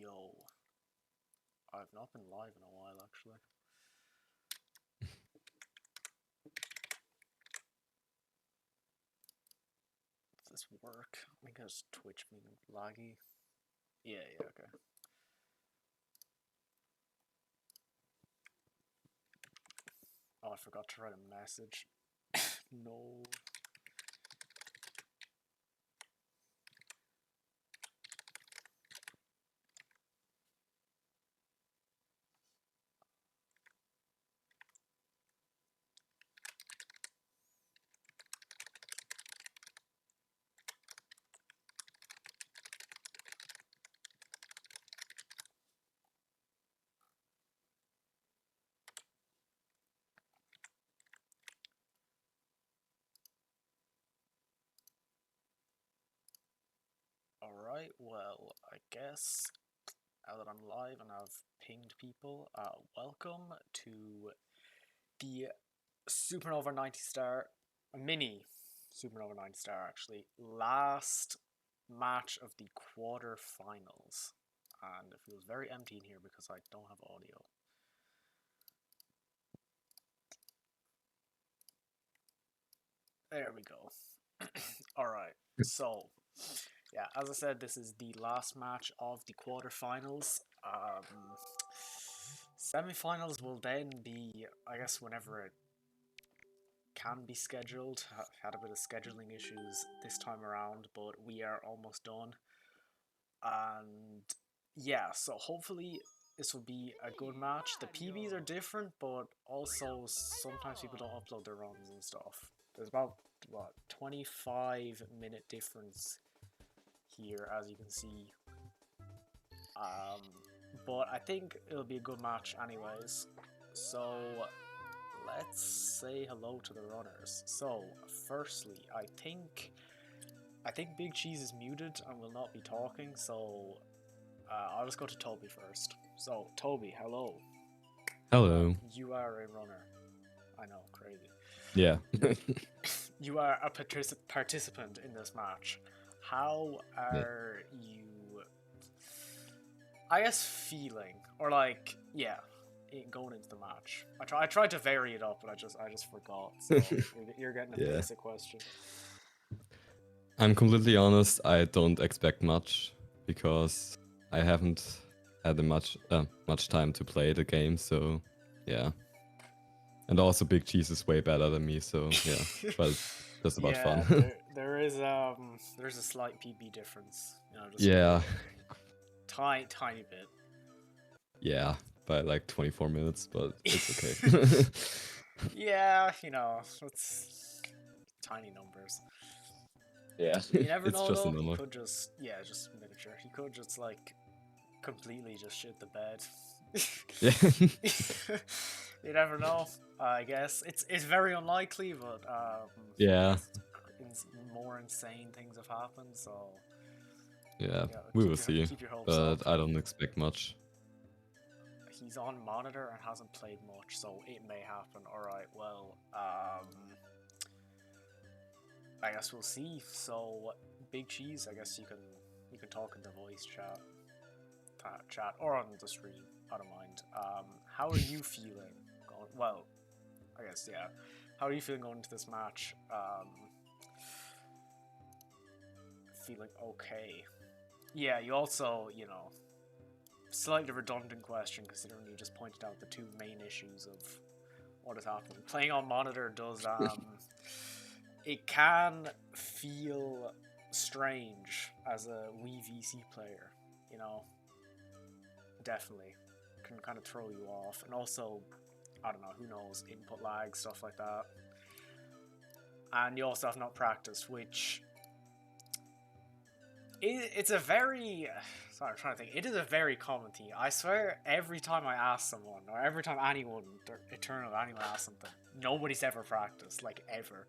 Yo, I've not been live in a while actually. Does this work? I think it's Twitch being laggy. Yeah, okay. Oh, I forgot to write a message. No. Alright, well, I guess now that I'm live and I've pinged people, welcome to the Supernova 90 star, mini Supernova 90 star actually, last match of the quarterfinals. And it feels very empty in here because I don't have audio. There we go. Alright, so yeah, as I said, this is the last match of the quarterfinals. Semi-finals will then be, I guess, whenever it can be scheduled. Had a bit of scheduling issues this time around, but we are almost done. And yeah, so hopefully this will be a good match. The PBs are different, but also sometimes people don't upload their runs and stuff. There's about, what, 25-minute difference here, as you can see. But I think it'll be a good match anyways. So let's say hello to the runners. So firstly, I think BigCheese is muted and will not be talking. So I'll just go to Tobii first. So Tobii, hello. Hello. You are a runner. I know, crazy. Yeah. You are a participant in this match. How are you, I guess, feeling? Or like, yeah, going into the match. I tried to vary it up, but I just forgot. So you're getting a basic question. I'm completely honest, I don't expect much because I haven't had much time to play the game, so yeah. And also BigCheese is way better than me, so yeah. But just about yeah, fun. there's a slight PB difference, you know, just Yeah. tiny bit. Yeah, by like 24 minutes, but it's okay. Yeah, you know, it's tiny numbers. Yeah. You never It's know just a though. He number. could just miniature. He could just like completely just shit the bed. Yeah. You never know. I guess it's very unlikely, but Yeah. more insane things have happened. So Yeah, we will see. keep your hopes But up. I don't expect much. He's on monitor and hasn't played much, so it may happen. All right, well, I guess we'll see. So, BigCheese, I guess you can talk in the voice chat or on the stream. I don't mind. How are you feeling? Well, I guess yeah. How are you feeling going into this match? Feeling okay. Yeah, you also, you know, slightly redundant question considering you just pointed out the two main issues of what is happening. Playing on monitor does it can feel strange as a Wii VC player, you know. Definitely can kind of throw you off, and also I don't know, who knows, input lag, stuff like that. And you also have not practiced, which it's a very, sorry, I'm trying to think, it is a very common thing. I swear every time I ask someone, or every time anyone asks something, nobody's ever practiced, like ever.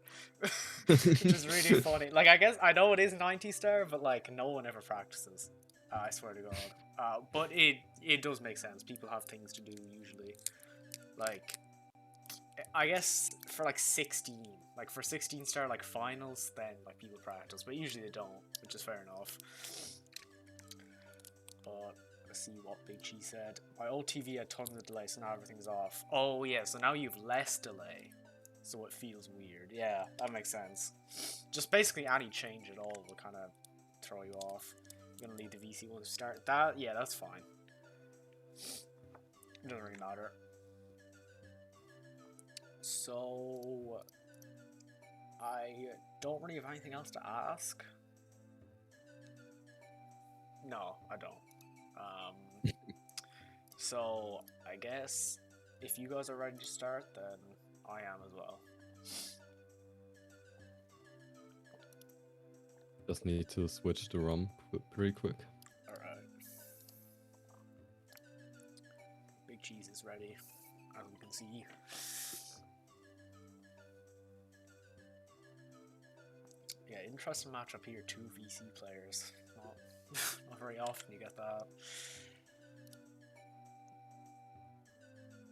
Which is really funny. Like, I guess I know it is 90 star, but like no one ever practices. I swear to God. But it does make sense. People have things to do usually. Like, I guess for like 16, like for 16 star like finals, then like people practice, but usually they don't, which is fair enough. But Let's see what BigCheese said. My old TV had tons of delay, so now everything's off. Oh yeah, so now you've less delay, so it feels weird. Yeah, that makes sense. Just basically any change at all will kind of throw you off. I'm gonna leave the VC once we start. That, yeah, that's fine. It doesn't really matter. So I don't really have anything else to ask. No, I don't. So I guess if you guys are ready to start, then I am as well. Just need to switch the ROM pretty quick. Alright. BigCheese is ready, as we can see. Yeah, interesting matchup here, 2 VC players. Not very often you get that.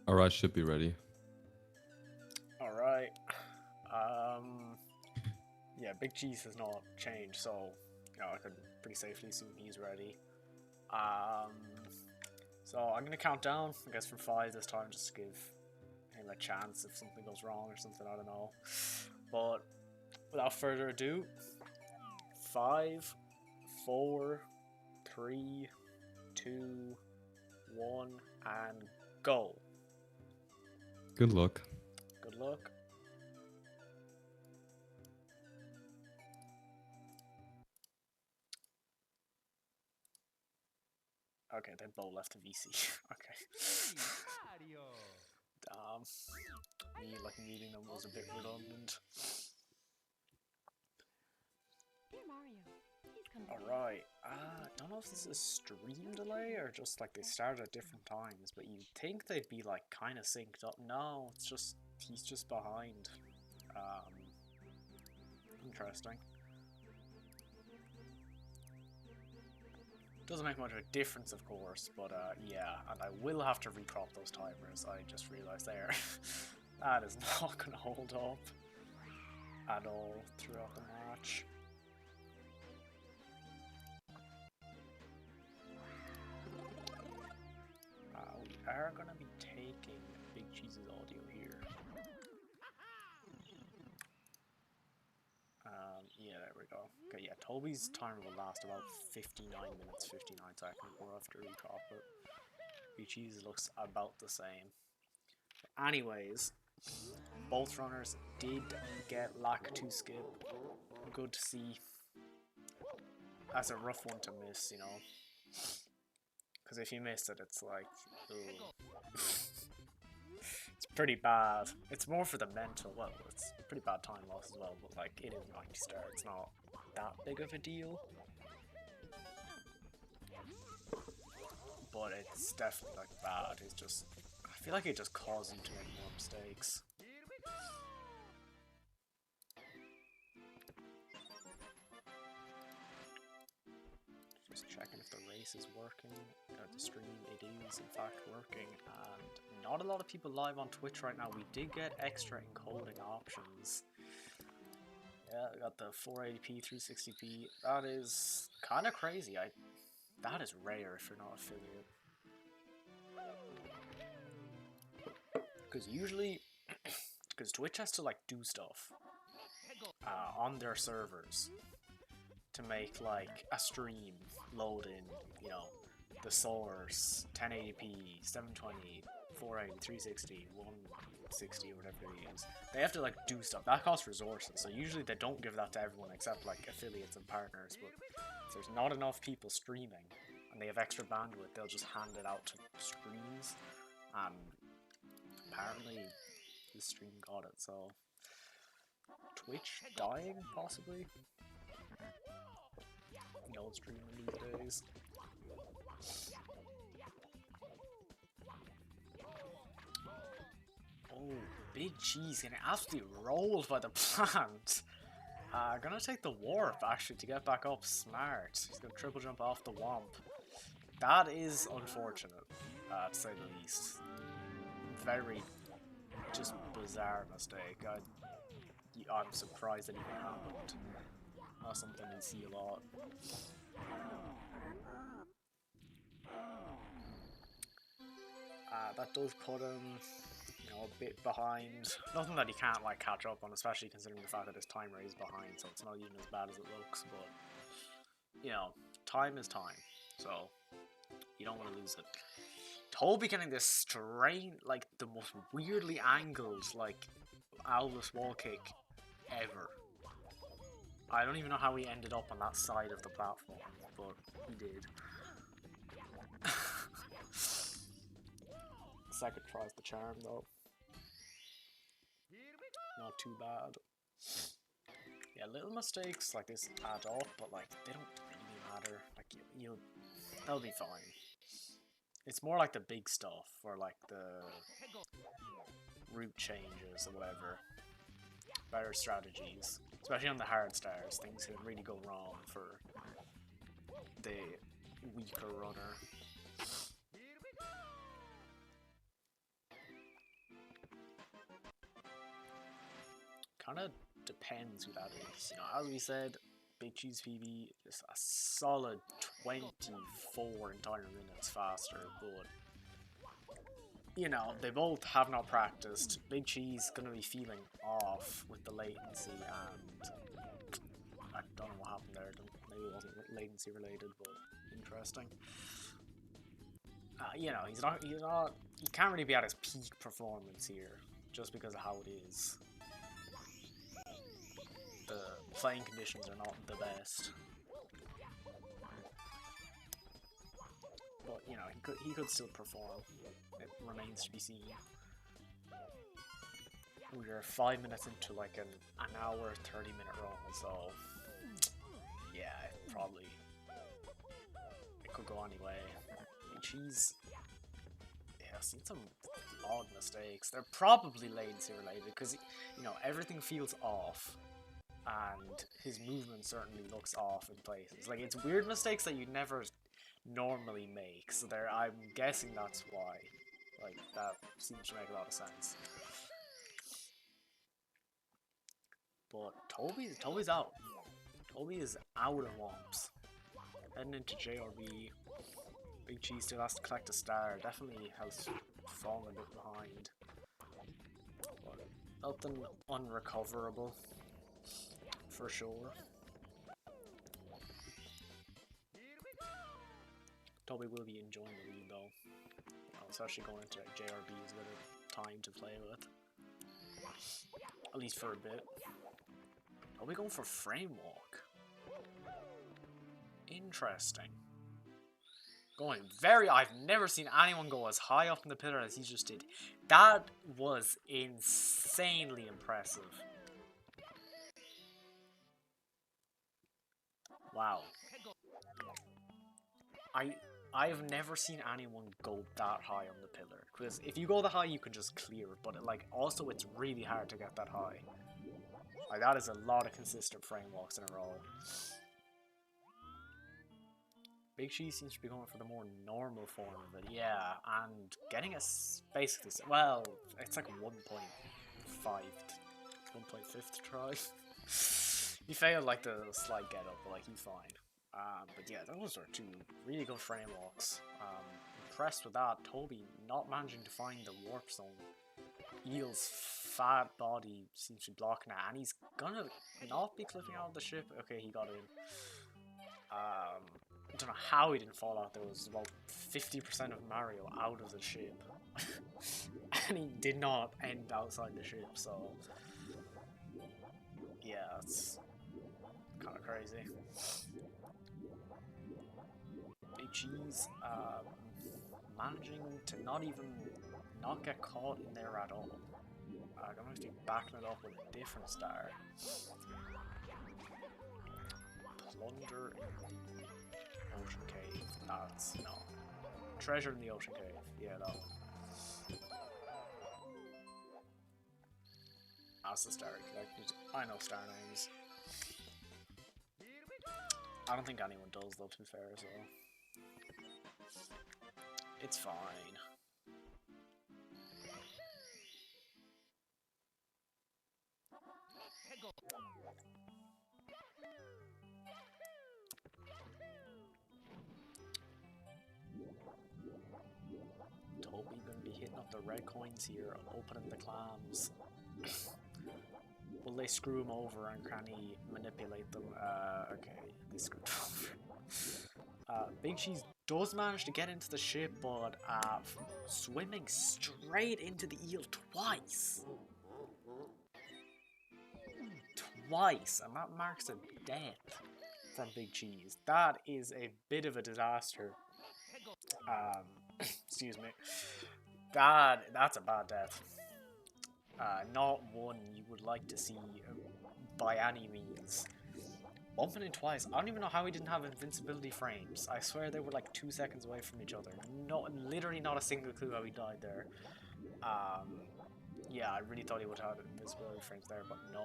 Alright, should be ready. Alright. Yeah, BigCheese has not changed, so you know, I could pretty safely assume he's ready. So I'm gonna count down, I guess from 5 this time, just to give him a chance if something goes wrong or something, I don't know. But without further ado, 5, 4, 3, 2, 1, and go. Good luck. Good luck. Okay, they both left the VC. Okay. Me like meeting them was a bit redundant. Alright, don't know if this is stream delay or just like they started at different times, but you'd think they'd be like kind of synced up. No, it's just, he's just behind. Interesting. Doesn't make much of a difference, of course, but yeah, and I will have to recrop those timers, I just realized there. That is not going to hold up at all throughout the match. We are going to be taking BigCheese's audio here. Yeah, there we go. Okay, yeah, Tobii's timer will last about 59 minutes, 59 seconds. We'll have to recrop it. BigCheese looks about the same. Anyways, both runners did get lack 2 skip. Good to see. That's a rough one to miss, you know. Because if you miss it, it's like, it's pretty bad. It's more for the mental, well, it's pretty bad time loss as well, but like, it is 90 star, it's not that big of a deal. But it's definitely like bad, it's just, I feel like it just causes you to make more mistakes. Just checking if the race is working, the stream, it is in fact working, and not a lot of people live on Twitch right now. We did get extra encoding options. Yeah, we got the 480p, 360p, that is kind of crazy. That is rare if you're not affiliate. Because usually, because Twitch has to like do stuff on their servers to make like a stream load in, you know, the source, 1080p, 720, 480, 360, 160, or whatever they use. They have to like do stuff. That costs resources, so usually they don't give that to everyone except like affiliates and partners, but if there's not enough people streaming and they have extra bandwidth, they'll just hand it out to streams, and apparently the stream got it, so Twitch dying, possibly? No streaming these days. Oh, BigCheese getting absolutely rolled by the plant. Gonna take the warp actually to get back up. Smart. He's gonna triple jump off the womp. That is unfortunate, to say the least. Very just bizarre mistake. I'm surprised that even happened. Not something we see a lot. that does put him, you know, a bit behind. Nothing that he can't like catch up on, especially considering the fact that his timer is behind, so it's not even as bad as it looks. But you know, time is time, so you don't want to lose it. Tobii getting this strange, like the most weirdly angled, like Owless wall kick ever. I don't even know how he ended up on that side of the platform, but he did. Second tries the charm though. Not too bad. Yeah, little mistakes like this add up, but like they don't really matter. Like they'll be fine. It's more like the big stuff, or like the route changes or whatever. Better strategies, especially on the hard stars. Things can really go wrong for the weaker runner. Kind of depends who that is. You know, as we said, BigCheese PB is a solid 24 entire minutes faster, but you know, they both have not practiced. BigCheese gonna be feeling off with the latency, and I don't know what happened there. Maybe it wasn't latency related, but interesting. You know, he can't really be at his peak performance here, just because of how it is. The playing conditions are not the best. But, you know, he could still perform. It remains to be seen. We're 5 minutes into like an hour, 30-minute run, so yeah, it could go anyway. BigCheese, yeah, I've seen some odd mistakes. They're probably latency related because, you know, everything feels off. And his movement certainly looks off in places. Like, it's weird mistakes that you never normally make, so I'm guessing that's why. Like, that seems to make a lot of sense. But Tobii's out. Tobii is out of womps. Heading into JRB. BigCheese still has to collect a star. Definitely has fallen a bit behind. But nothing unrecoverable. For sure. Tobii will be enjoying the lead though. Especially going into JRBs with a time to play with. At least for a bit. Are we going for frame walk? Interesting. I've never seen anyone go as high up in the pillar as he just did. That was insanely impressive. Wow. I've never seen anyone go that high on the pillar. Because if you go that high, you can just clear it. But like, also, it's really hard to get that high. Like, that is a lot of consistent frame walks in a row. BigCheese seems to be going for the more normal form of it, yeah, and getting us basically, well, it's like 1.5th try. He failed like the slide get up, but like he's fine. But yeah, those are two really good frame walks. Impressed with that. Tobii not managing to find the warp zone. Eel's fat body seems to be blocking it, and he's gonna not be clipping out of the ship. Okay, he got in. I don't know how he didn't fall out. There was about 50% of Mario out of the ship. And he did not end outside the ship, so yeah, it's kind of crazy. BigCheese managing to not get caught in there at all. I'm going to be backing it up with a different star. Plunder in the ocean cave. That's no. Treasure in the ocean cave. Yeah, that one. That's the star collected. I know star names. I don't think anyone does though, to be fair, so it's fine. Tobii gonna be hitting the red coins here, opening the clams. Will they screw him over and can he manipulate them? Okay, they screwed him over. BigCheese does manage to get into the ship, but swimming straight into the eel twice. Twice, and that marks a death from BigCheese. That is a bit of a disaster. Excuse me. That's a bad death. Not one you would like to see by any means. Bumping in twice. I don't even know how he didn't have invincibility frames. I swear they were like 2 seconds away from each other. Literally not a single clue how he died there. Yeah, I really thought he would have invincibility frames there, but no.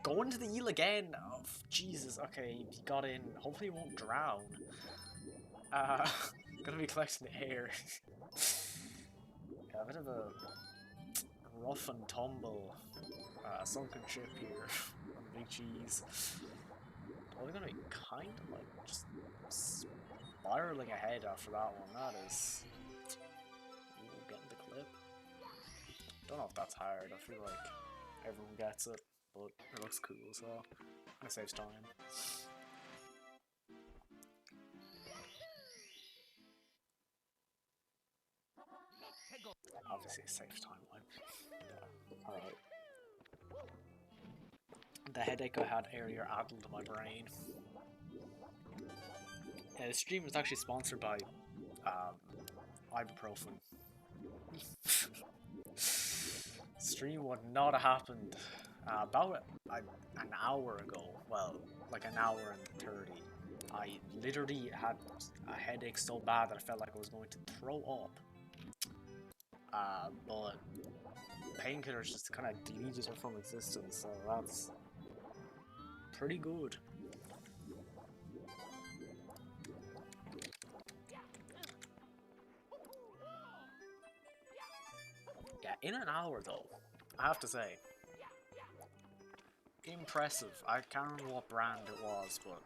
Going to the eel again. Oh, Jesus. Okay, he got in. Hopefully he won't drown. Gonna be collecting the air. Yeah, a bit of a rough and tumble sunken ship here on BigCheese. We're gonna be kind of like just spiraling ahead after that one. That is getting the clip. Don't know if that's hard. I feel like everyone gets it, but it looks cool, so it saves time. Obviously, it saves time. Yeah. All right. The headache I had earlier addled my brain. Yeah, the stream was actually sponsored by ibuprofen. Stream would not have happened about an hour ago. Well, like an hour and 30. I literally had a headache so bad that I felt like I was going to throw up. But painkillers just kind of deleted it from existence, so that's pretty good. Yeah, in an hour though, I have to say. Impressive. I can't remember what brand it was, but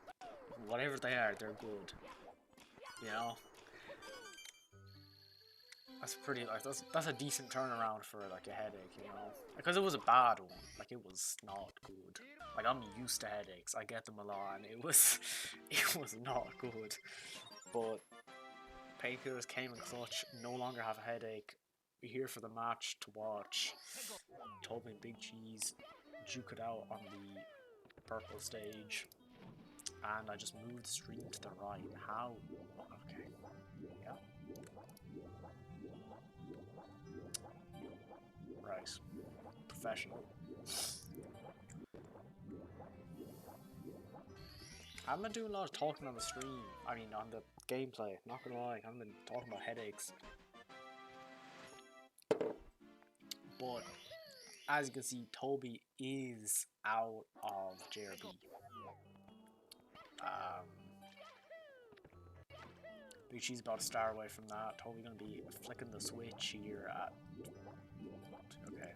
whatever they are, they're good. You know? That's pretty, like, that's a decent turnaround for, like, a headache, you know? Because it was a bad one. Like, it was not good. Like, I'm used to headaches. I get them a lot, and it was not good. But painkillers came in clutch. No longer have a headache. We're here for the match to watch. Tobii and BigCheese duke it out on the purple stage. And I just moved the stream to the right. How? Okay. Yeah. Right. Professional. I haven't been doing a lot of talking on the stream. I mean, on the gameplay. Not gonna lie, I haven't been talking about headaches. But as you can see, Tobii is out of JRB. BigCheese about to star away from that. Tobii gonna be flicking the switch here at. Okay.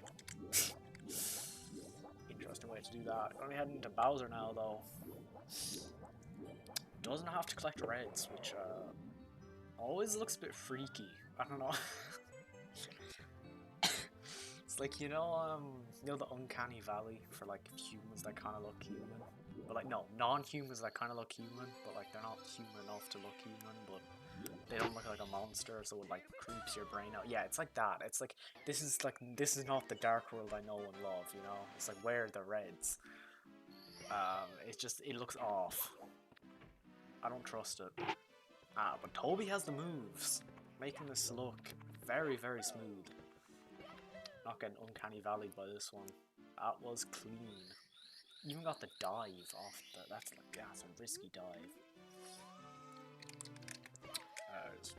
Interesting way to do that. Gonna be heading to Bowser now though. Doesn't have to collect reds, which always looks a bit freaky. I don't know. It's like, you know the uncanny valley for like humans that kind of look human, but like no, non-humans that kind of look human, but like they're not human enough to look human, but they don't look like a monster, so it like creeps your brain out. Yeah, it's like that. It's like this is not the dark world I know and love. You know, it's like where are the reds? It looks off. I don't trust it. But Tobii has the moves, making this look very, very smooth. Not getting uncanny valley by this one. That was clean. Even got the dive off the. That's a risky dive. Just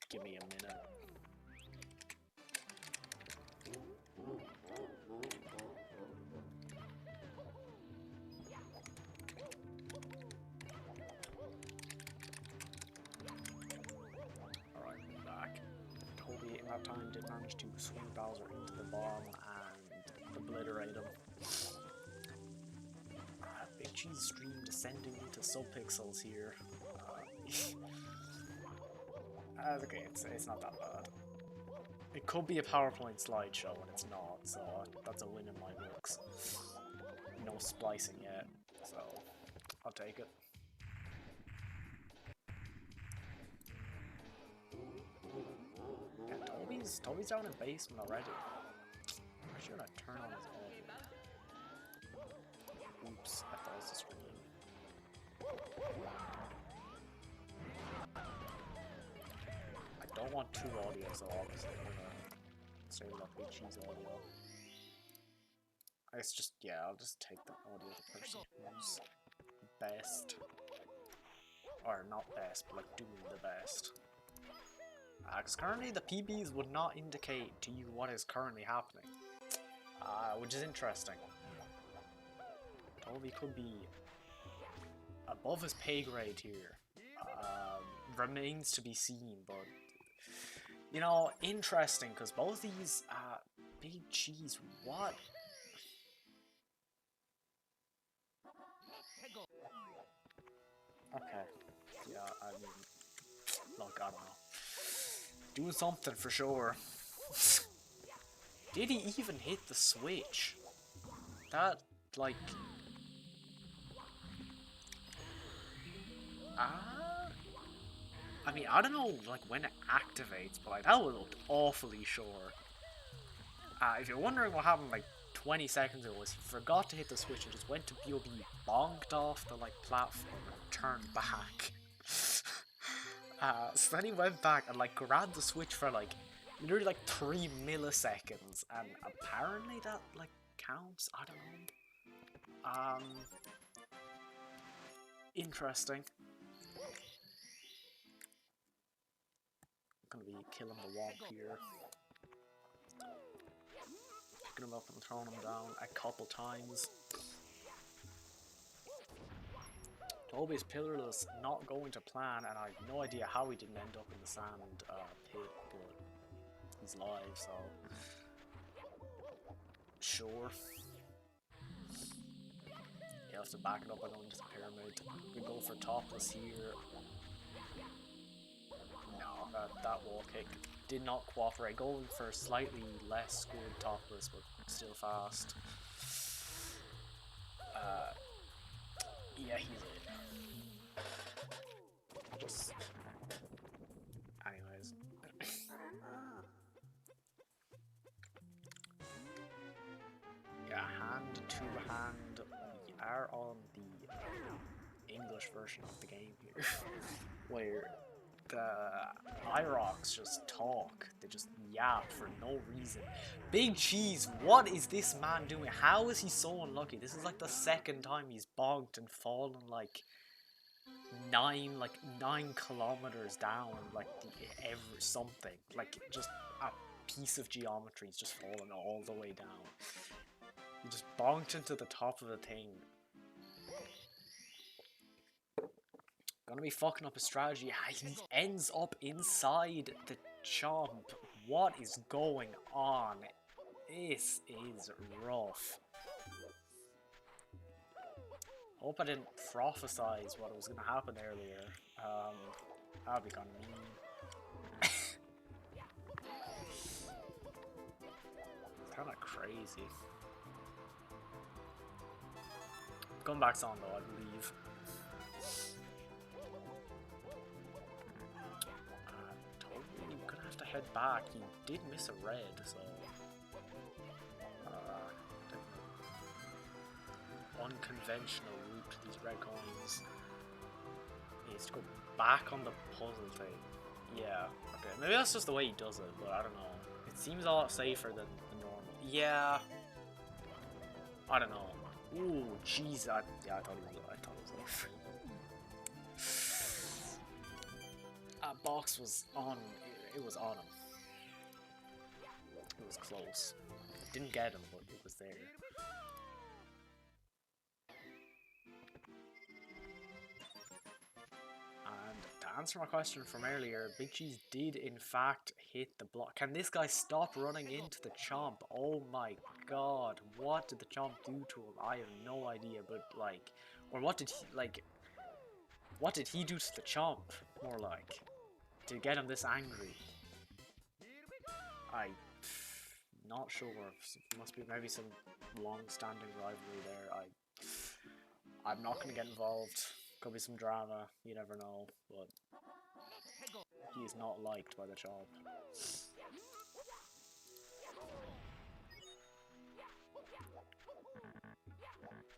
give me a minute. Alright, I'm back. Tobii in that time did manage to swing Bowser into the bomb and obliterate him. BigCheese stream descending into subpixels here. Okay, it's not that bad. It could be a PowerPoint slideshow and it's not, so that's a win in my books. No splicing yet, so I'll take it. Yeah, Toby's down in basement already. Why should I turn on his audio? Oops, I thought it was the screen. I don't want two audios, so obviously I'm gonna stay with that BigCheese audio. I guess just, yeah, I'll just take the audio of the person who's best. Or not best, but like doing the best. Because currently the PBs would not indicate to you what is currently happening. Which is interesting. Tobii could be above his pay grade here. Remains to be seen, but you know, interesting because both these BigCheese, what? Okay, yeah, I mean, look, I don't know. Doing something for sure. Did he even hit the switch? That, like... I mean, I don't know, like, when it activates, but, like, that would look awfully sure. If you're wondering what happened, like, 20 seconds ago, was he forgot to hit the switch and just went to BOB, bonked off the, like, platform and turned back. So then he went back and, like, grabbed the switch for, like, literally, like, 3 milliseconds, and apparently that, like, counts? I don't know. Interesting. I'm gonna be killing the womp here. Picking him up and throwing him down a couple times. Toby's pillarless, not going to plan, and I have no idea how he didn't end up in the sand pit, but he's live, so sure. You have to back it up by going to the pyramid. We go for topless here. No, that wall kick did not cooperate. Going for slightly less good topless, but still fast. Yeah, he's it. Just... anyways. Yeah, hand to hand. We are on the English version of the game here, where the IROCs just talk. They just yap for no reason. BigCheese, what is this man doing? How is he so unlucky? This is like the second time he's bonked and fallen like 9 kilometers down, like every something. Like just a piece of geometry is just fallen all the way down. He just bonked into the top of the thing. Gonna be fucking up his strategy. He ends up inside the chomp. What is going on? This is rough. Hope I didn't prophesize what was gonna happen earlier. That'd be kinda mean. It's kinda crazy. Comeback's on though, I believe. Totally gonna have to head back. He did miss a red, so unconventional route to these red coins is to go back on the puzzle thing. Yeah, okay. Maybe that's just the way he does it, but I don't know. It seems a lot safer than the normal. Yeah. I don't know. Ooh, jeez. I thought it was off. That box was on. It was on him. It was close. Didn't get him, but it was there. And to answer my question from earlier, BigCheese did in fact hit the block. Can this guy stop running into the chomp? Oh my god, what did the chomp do to him? I have no idea, but like, or what did he, like, what did he do to the chomp, more like, to get him this angry? not sure. Must be maybe some long-standing rivalry there. I'm not gonna get involved. Could be some drama. You never know. But he is not liked by the chop.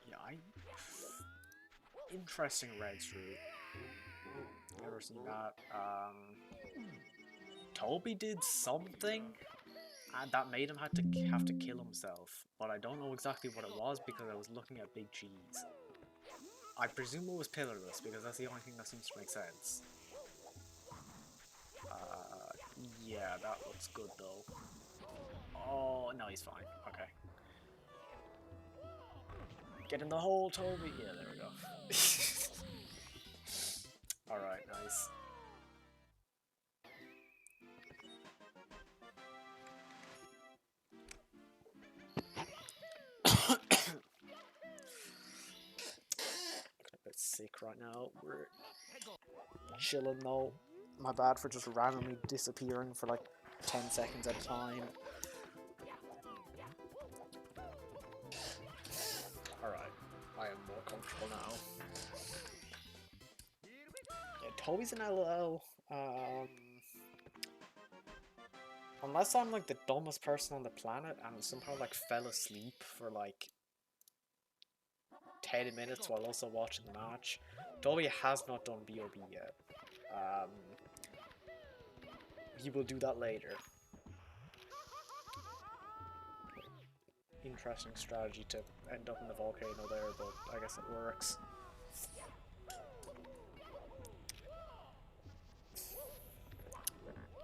Yeah, interesting red route. Never seen that. Tobii did something, and that made him have to kill himself. But I don't know exactly what it was because I was looking at BigCheese. I presume it was pillarless because that's the only thing that seems to make sense. Yeah, that looks good though. Oh no, he's fine. Okay. Get in the hole, Tobii. Yeah, there we go. All right, nice. A bit sick right now. We're chilling though. My bad for just randomly disappearing for like 10 seconds at a time. Alright, I am more comfortable now. Yeah, Toby's an LOL. Unless I'm like the dumbest person on the planet and somehow like fell asleep for like 10 minutes while also watching the match. Toby has not done BOB yet. He will do that later. Interesting strategy to end up in the volcano there, but I guess it works.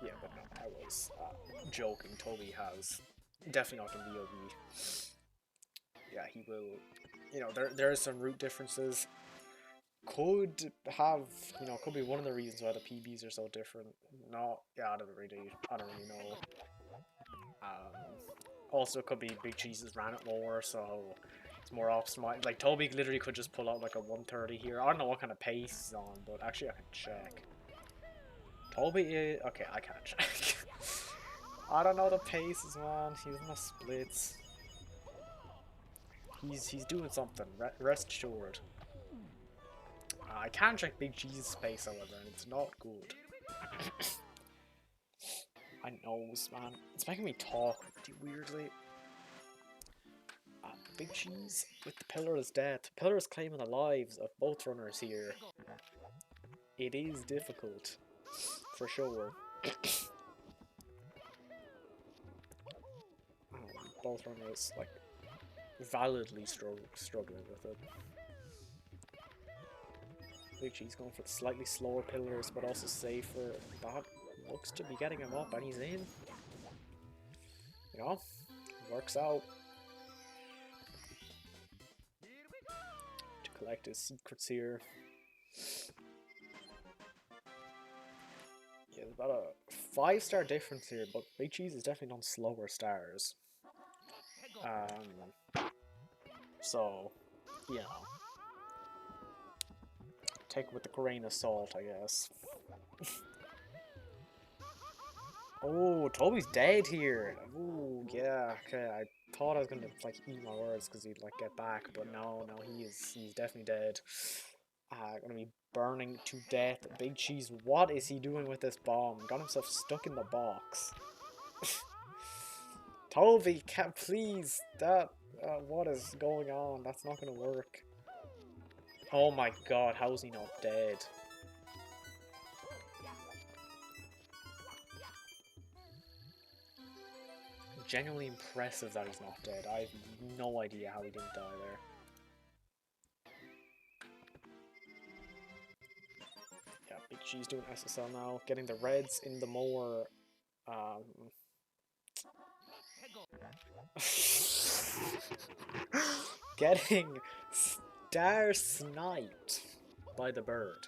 Yeah, but no, I was joking. Toby has definitely not done BOB. Yeah, he will. You know, there are some route differences. Could have, you know, could be one of the reasons why the PBs are so different. No, yeah, I don't really know. Also, it could be BigCheese ran it more, so it's more optimized. Like Tobii literally could just pull out like a 130 here. I don't know what kind of pace he's on, but actually I can check. Tobii is okay. I can't check. I don't know the paces, man. He's in the splits. He's doing something. Rest assured. I can check BigCheese's pace, however, and it's not good. I knows, man. It's making me talk pretty weirdly. BigCheese with the Pillar's death. Pillar is claiming the lives of both runners here. It is difficult, for sure. Both runners, like, validly struggling with it. BigCheese going for the slightly slower pillars, but also safer. That looks to be getting him up, and he's in. You know, works out. To collect his secrets here. Yeah, there's about a 5-star difference here, but BigCheese is definitely on slower stars. So, you know, take it with a grain of salt, I guess. Oh, Toby's dead here. Oh, yeah. Okay, I thought I was gonna like eat my words because he'd like get back, but no, he's definitely dead. Gonna be burning to death. BigCheese, what is he doing with this bomb? Got himself stuck in the box. Toby, please, what is going on? That's not gonna work. Oh my god, how is he not dead? Genuinely impressive that he's not dead. I have no idea how he didn't die there. Yeah, BigCheese doing SSL now, getting the reds in the more getting star sniped by the bird.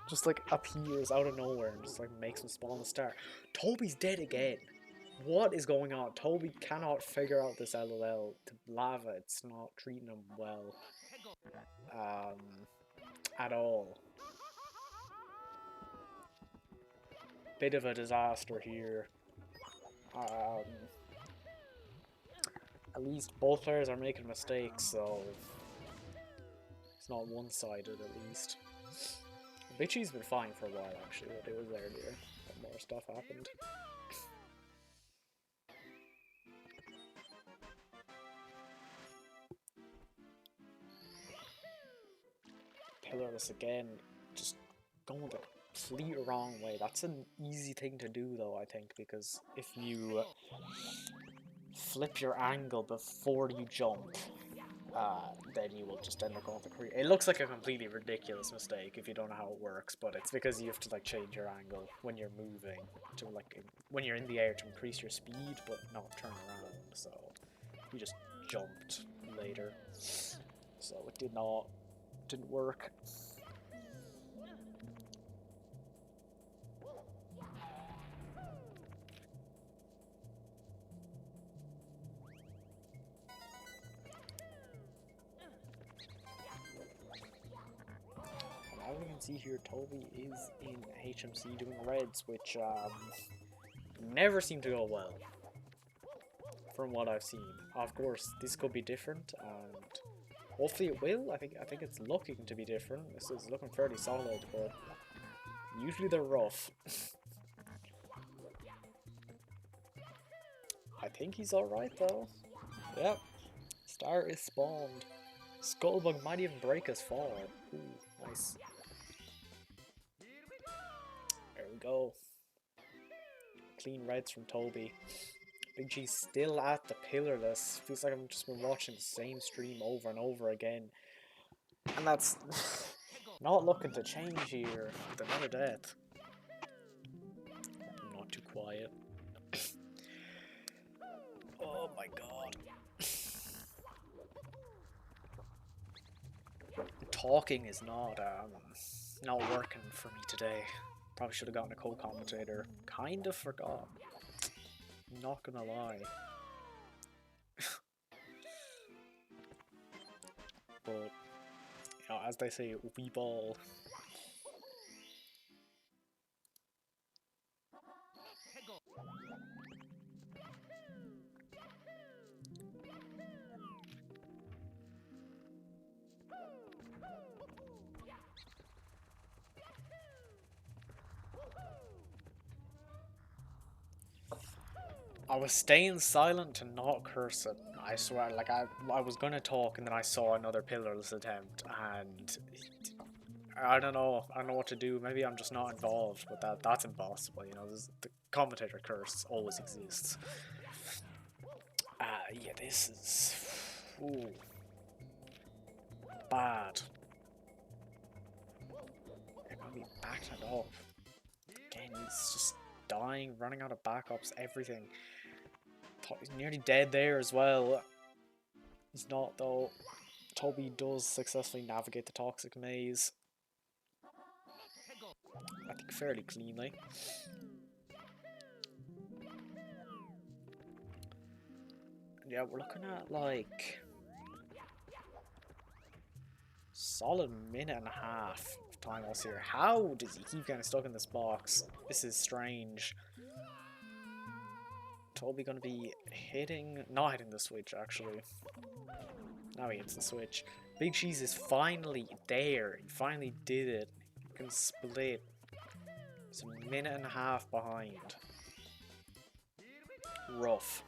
Just like appears out of nowhere and just like makes him spawn a star. Toby's dead again. What is going on? Toby cannot figure out this LOL to lava. It's not treating him well. At all. bit of a disaster here. At least both players are making mistakes, so it's not one-sided at least. BigCheese been fine for a while actually, but it was earlier that more stuff happened. Pillarless again, just going the complete wrong way. That's an easy thing to do though, I think, because if you flip your angle before you jump, then you will just end up going to create. It looks like a completely ridiculous mistake if you don't know how it works, but it's because you have to like change your angle when you're moving to like when you're in the air to increase your speed, but not turn around. So you just jumped later, so it didn't work. As we can see here, Tobii is in HMC doing reds, which never seem to go well, from what I've seen. Of course, this could be different, and hopefully it will. I think it's looking to be different. This is looking fairly solid, but usually they're rough. I think he's alright though. Yep. Star is spawned. Skullbug might even break his fall. Ooh, nice. There we go. Clean reds from Tobii. BigCheese still at the pillarless. Feels like I've just been watching the same stream over and over again. And that's not looking to change here with another death. I'm not too quiet. Oh my god. Talking is not working for me today. Probably should have gotten a co-commentator. Kind of forgot. Not gonna lie. But, you know, as they say, we ball. I was staying silent to not curse it. I swear, like I was gonna talk and then I saw another pillarless attempt and I don't know what to do. Maybe I'm just not involved, but that's impossible. You know, the commentator curse always exists. Yeah, this is bad. They're gonna be backed it up. Again, he's just dying, running out of backups, everything. He's nearly dead there as well. He's not though. Tobii does successfully navigate the toxic maze. I think fairly cleanly. And yeah, we're looking at like solid minute and a half of time loss here. How does he keep getting stuck in this box? This is strange. Tobii gonna be not hitting the switch actually. Now he hits the switch. BigCheese is finally there. He finally did it. He can split. It's a minute and a half behind. Rough.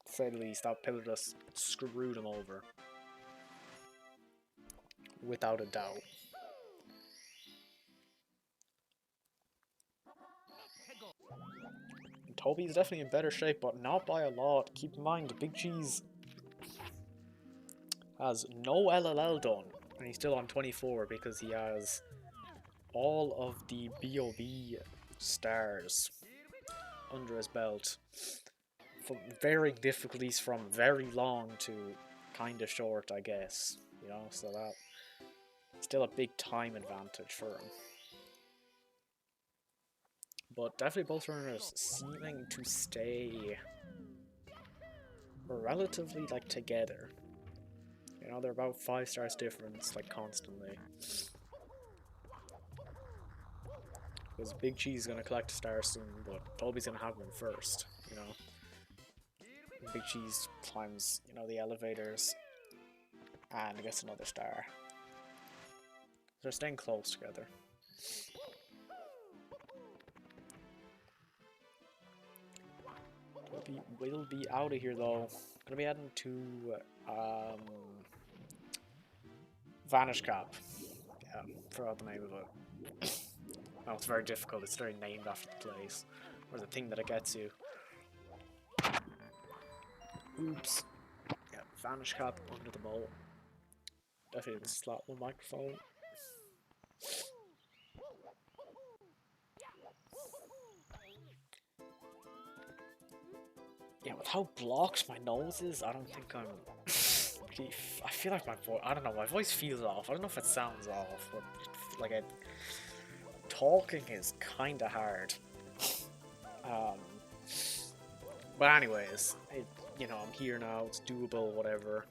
To say the least, that pillar just screwed him over. Without a doubt. Tobii is definitely in better shape, but not by a lot. Keep in mind, BigCheese has no LLL done, and he's still on 24 because he has all of the BOB stars under his belt. From varying difficulties from very long to kind of short, I guess. You know, so that's still a big time advantage for him. But definitely both runners seeming to stay relatively like together. You know, they're about 5 stars difference, like constantly. Because Big Cheese is going to collect a star soon, but Toby's going to have one first, you know. Big Cheese climbs, you know, the elevators and gets another star. They're staying close together. Toby will be out of here though. Gonna be heading to Vanish Cap. Yeah, forgot the name of it. No, it's very difficult. It's very named after the place or the thing that it gets you. Oops. Yeah, Vanish Cap under the moat. Definitely didn't slap my microphone. Yeah, with how blocked my nose is, I don't think I'm... I feel like my voice... I don't know, my voice feels off. I don't know if it sounds off, but like talking is kinda hard. But anyways, you know, I'm here now, it's doable, whatever.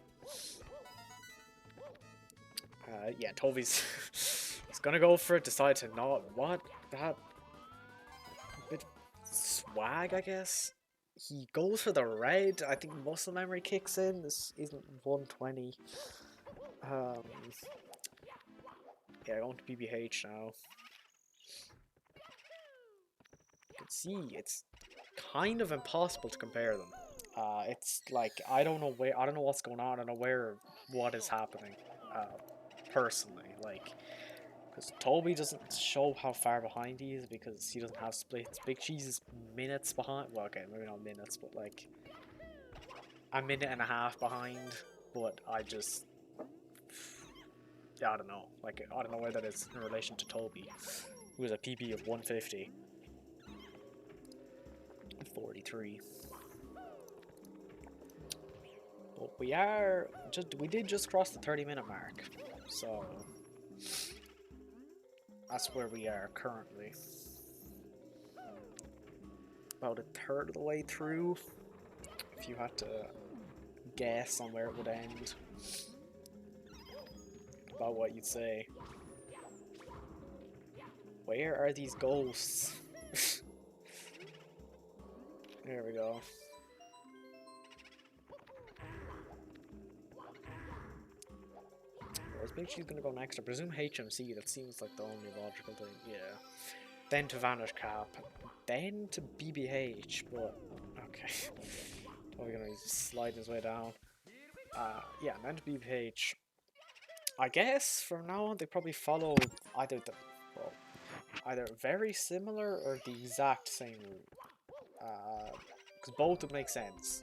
Yeah, Toby's he's gonna go for it, decide to not... What? That... bit of swag, I guess? He goes for the red. I think muscle memory kicks in. This isn't 120. Yeah, going to BBH now. You can see it's kind of impossible to compare them. It's like I don't know what's going on. I don't know what is happening. Personally, like, because Toby doesn't show how far behind he is because he doesn't have splits. Big Cheese is minutes behind. Well, okay, maybe not minutes, but like a minute and a half behind. But I don't know. Like, I don't know where that is in relation to Toby, who has a PB of 150. 43. But we did just cross the 30-minute mark, so that's where we are currently. About a third of the way through, if you had to guess on where it would end. About what you'd say. Where are these ghosts? There we go. Where's Big Cheese gonna go next? I presume HMC, that seems like the only logical thing, yeah. Then to Vanish Cap, then to BBH, but okay. Probably gonna be sliding his way down. Yeah, then to BBH. I guess from now on they probably follow either either very similar or the exact same route. Because both would make sense.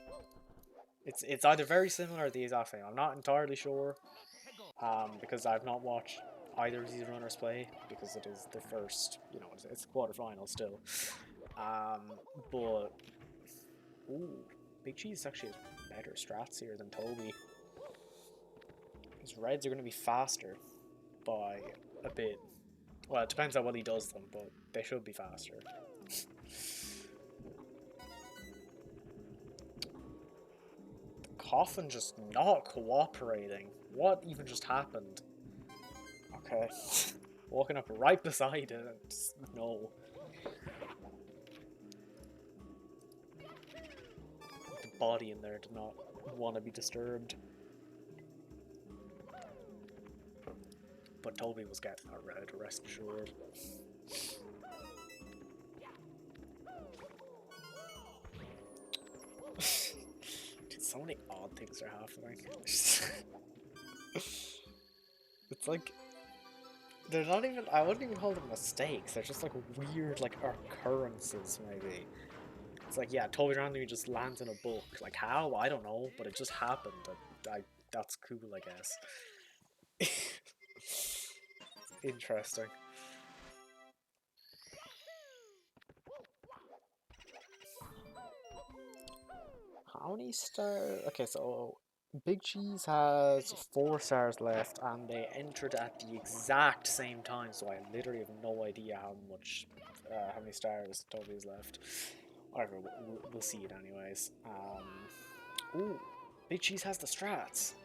It's either very similar or the exact same. I'm not entirely sure. Because I've not watched either of these runners play, because it is the first, you know, it's quarterfinal still. But ooh, Big Cheese actually has better strats here than Toby. His reds are going to be faster by a bit. Well, it depends on what he does them, but they should be faster. The coffin just not cooperating. What even just happened? Okay. Walking up right beside it. Just, no. The body in there did not want to be disturbed. But Toby was getting a red, rest assured. Dude, so many odd things are happening. It's like, they're not even, I wouldn't even call them mistakes, they're just like weird, like, occurrences, maybe. It's like, yeah, Toby randomly just lands in a book. Like, how? I don't know, but it just happened. That's cool, I guess. Interesting. How many stars? Okay, so Big Cheese has 4 stars left, and they entered at the exact same time. So I literally have no idea how many stars Toby has left. Whatever, we'll see it anyways. Ooh, Big Cheese has the strats.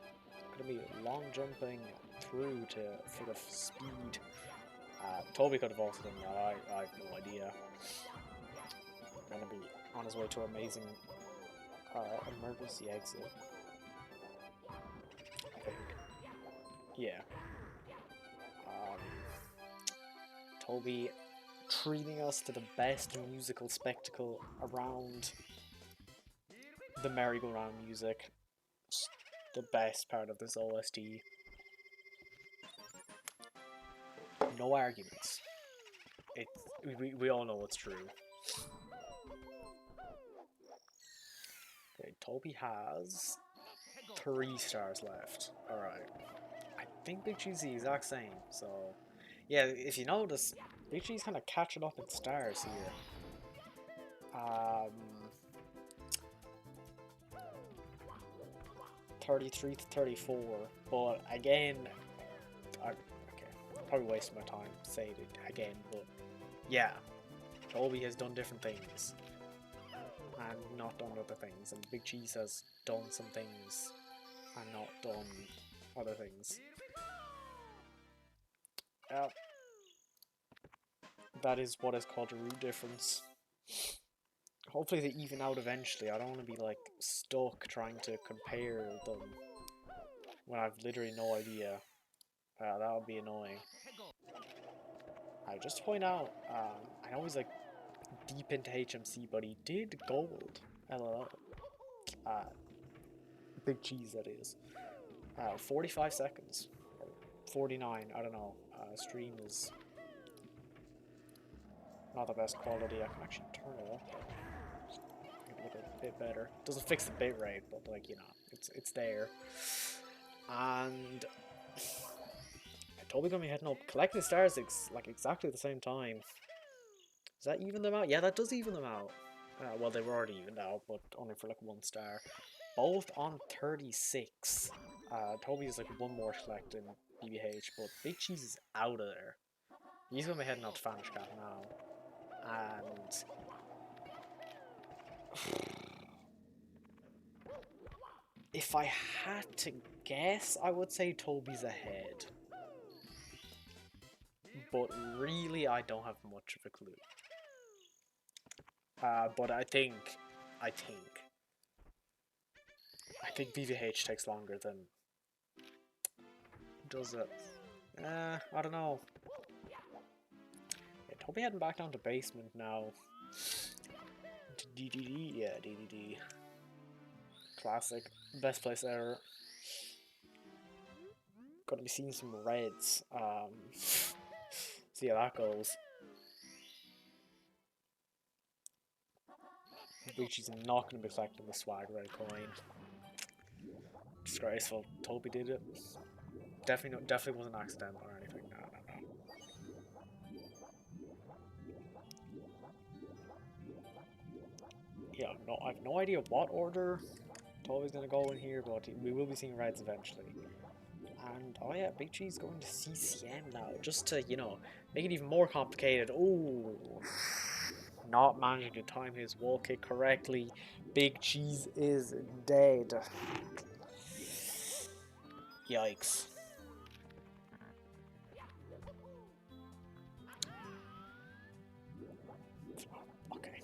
Gonna be long jumping through for the speed. Tobii could have also done that. I have no idea. Gonna be on his way to an amazing emergency exit. I think. Yeah. Tobii treating us to the best musical spectacle around the merry-go-round music. The best part of this OST. No arguments. We all know it's true. Okay, Tobii has 3 stars left. Alright. I think BigCheese is the exact same, so... Yeah, if you notice, BigCheese kind of catching up in stars here. 33 to 34, but again... okay, probably wasting my time saying it again, but... Yeah, Tobii has done different things. And not done other things, and BigCheese has done some things and not done other things. That is what is called a root difference. Hopefully they even out eventually. I don't want to be like stuck trying to compare them when I've literally no idea. That would be annoying. Just to point out, I know he's like deep into HMC, but he did gold LLO. BigCheese, that is. 45 seconds. 49, I don't know. Stream is not the best quality. I can actually turn it up. Make it look a bit better. Doesn't fix the bitrate, but like, you know, it's there. And Tobii gonna be heading up, collecting stars like exactly at the same time. Does that even them out? Yeah, that does even them out. Well, they were already evened out, but only for like 1 star. Both on 36. Tobii is like 1 more to collect in BBH, but BigCheese is out of there. He's gonna be heading out to Vanish Cap now. And if I had to guess, I would say Tobie's ahead. But really, I don't have much of a clue. But I think BVH takes longer than does it. I don't know. Yeah, Tobii heading back down to basement now. To DDD, yeah, DDD. Classic, best place ever. Gonna be seeing some reds. See how that goes. BigCheese not gonna be collecting the swag red coin. Disgraceful. Tobii did it. Definitely wasn't accidental or anything. No. Yeah, I have no idea what order Tobie's gonna go in here, but we will be seeing reds eventually. And oh yeah, BigCheese going to CCM now, just to, you know, make it even more complicated. Ooh, not managing to time his wall kick correctly. BigCheese is dead. Yikes. Okay.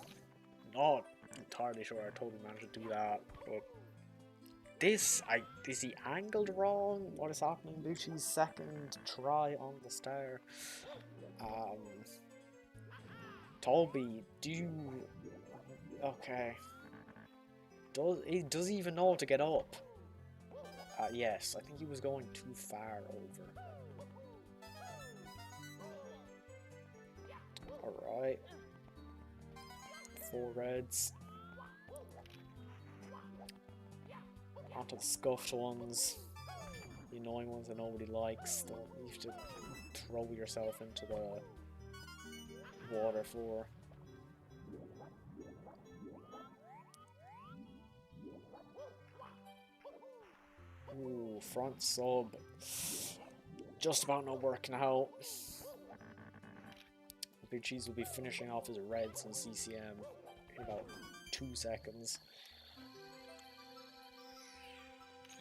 Not entirely sure I totally managed to do that, but is he angled wrong? What is happening? BigCheese's second try on the star. Tobii, okay. Does he even know to get up? Yes, I think he was going too far over. Alright. 4 reds. Onto the scuffed ones. The annoying ones that nobody likes. That you have to throw yourself into the water for. Ooh, front sub. Just about not working out. BigCheese will be finishing off his reds in CCM in about 2 seconds.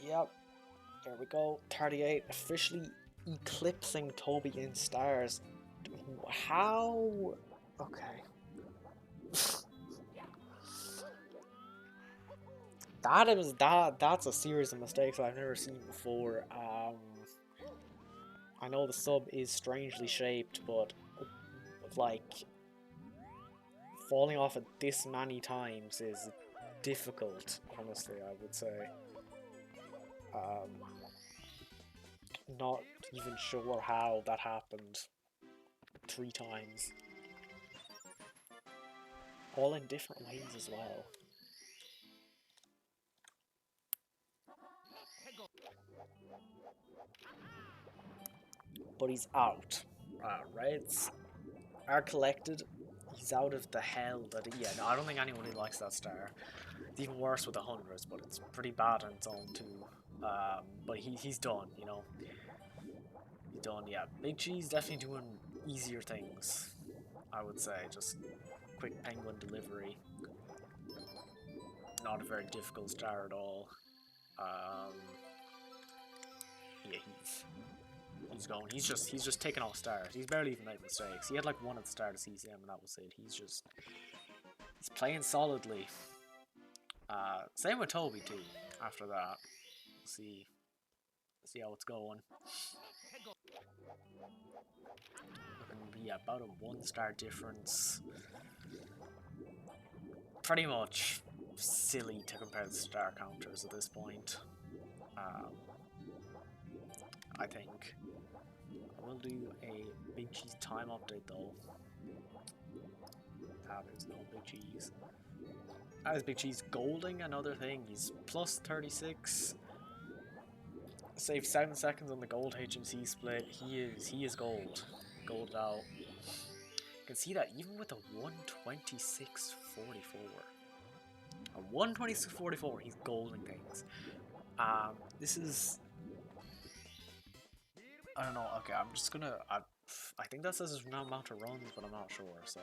Yep, there we go. 38, officially eclipsing Tobii in stars. How? Okay. That's a series of mistakes I've never seen before. I know the sub is strangely shaped, but like falling off it this many times is difficult, honestly, I would say. Not even sure how that happened 3 times. All in different ways as well. But he's out. Reds are collected. He's out of the hell that... Yeah, no, I don't think anyone really likes that star. It's even worse with the hundreds, but it's pretty bad on its own too. But he's done, you know. He's done, yeah. BigCheese definitely doing easier things, I would say. Just quick penguin delivery. Not a very difficult star at all. Yeah, he's going. He's just taking off stars. He's barely even made mistakes. He had like one at the start of CCM, and that was it. He's playing solidly. Same with Tobii too. After that, we'll see how it's going. Yeah, about a 1-star difference. Pretty much silly to compare the star counters at this point. I think. I will do a BigCheese time update though. There's no BigCheese. As BigCheese golding another thing, he's plus 36. Saved 7 seconds on the gold HMC split. He is gold. Gold out. You can see that even with a 126.44. A 126.44, he's golding things. This is... I don't know, okay, I'm just gonna... I think that says his amount of runs, but I'm not sure, so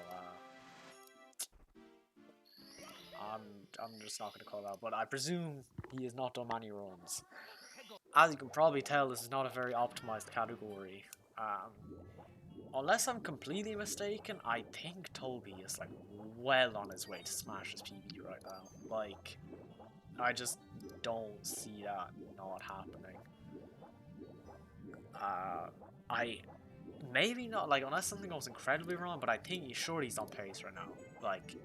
I'm just not gonna call that, but I presume he has not done many runs. As you can probably tell, this is not a very optimized category. Unless I'm completely mistaken, I think Tobii is like well on his way to smash his PB right now. Like, I just don't see that not happening. Maybe not, like, unless something goes incredibly wrong, but I think he's on pace right now. Like,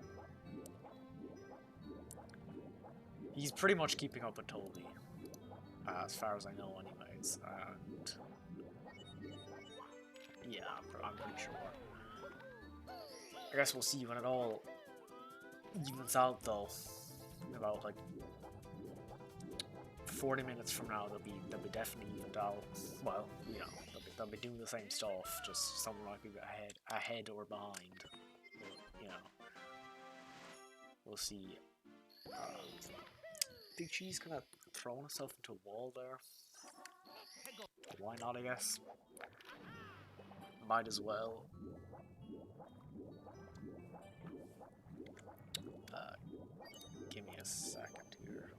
he's pretty much keeping up with Tobii, as far as I know anyways, and yeah, I'm pretty sure. I guess we'll see when it all evens out though. About like 40 minutes from now, they'll be definitely evened out. Well, you know, they'll be doing the same stuff, just someone might be ahead or behind. But, you know, we'll see. BigCheese kind of throwing himself into a wall there. Why not? I guess. Might as well. Give me a second here.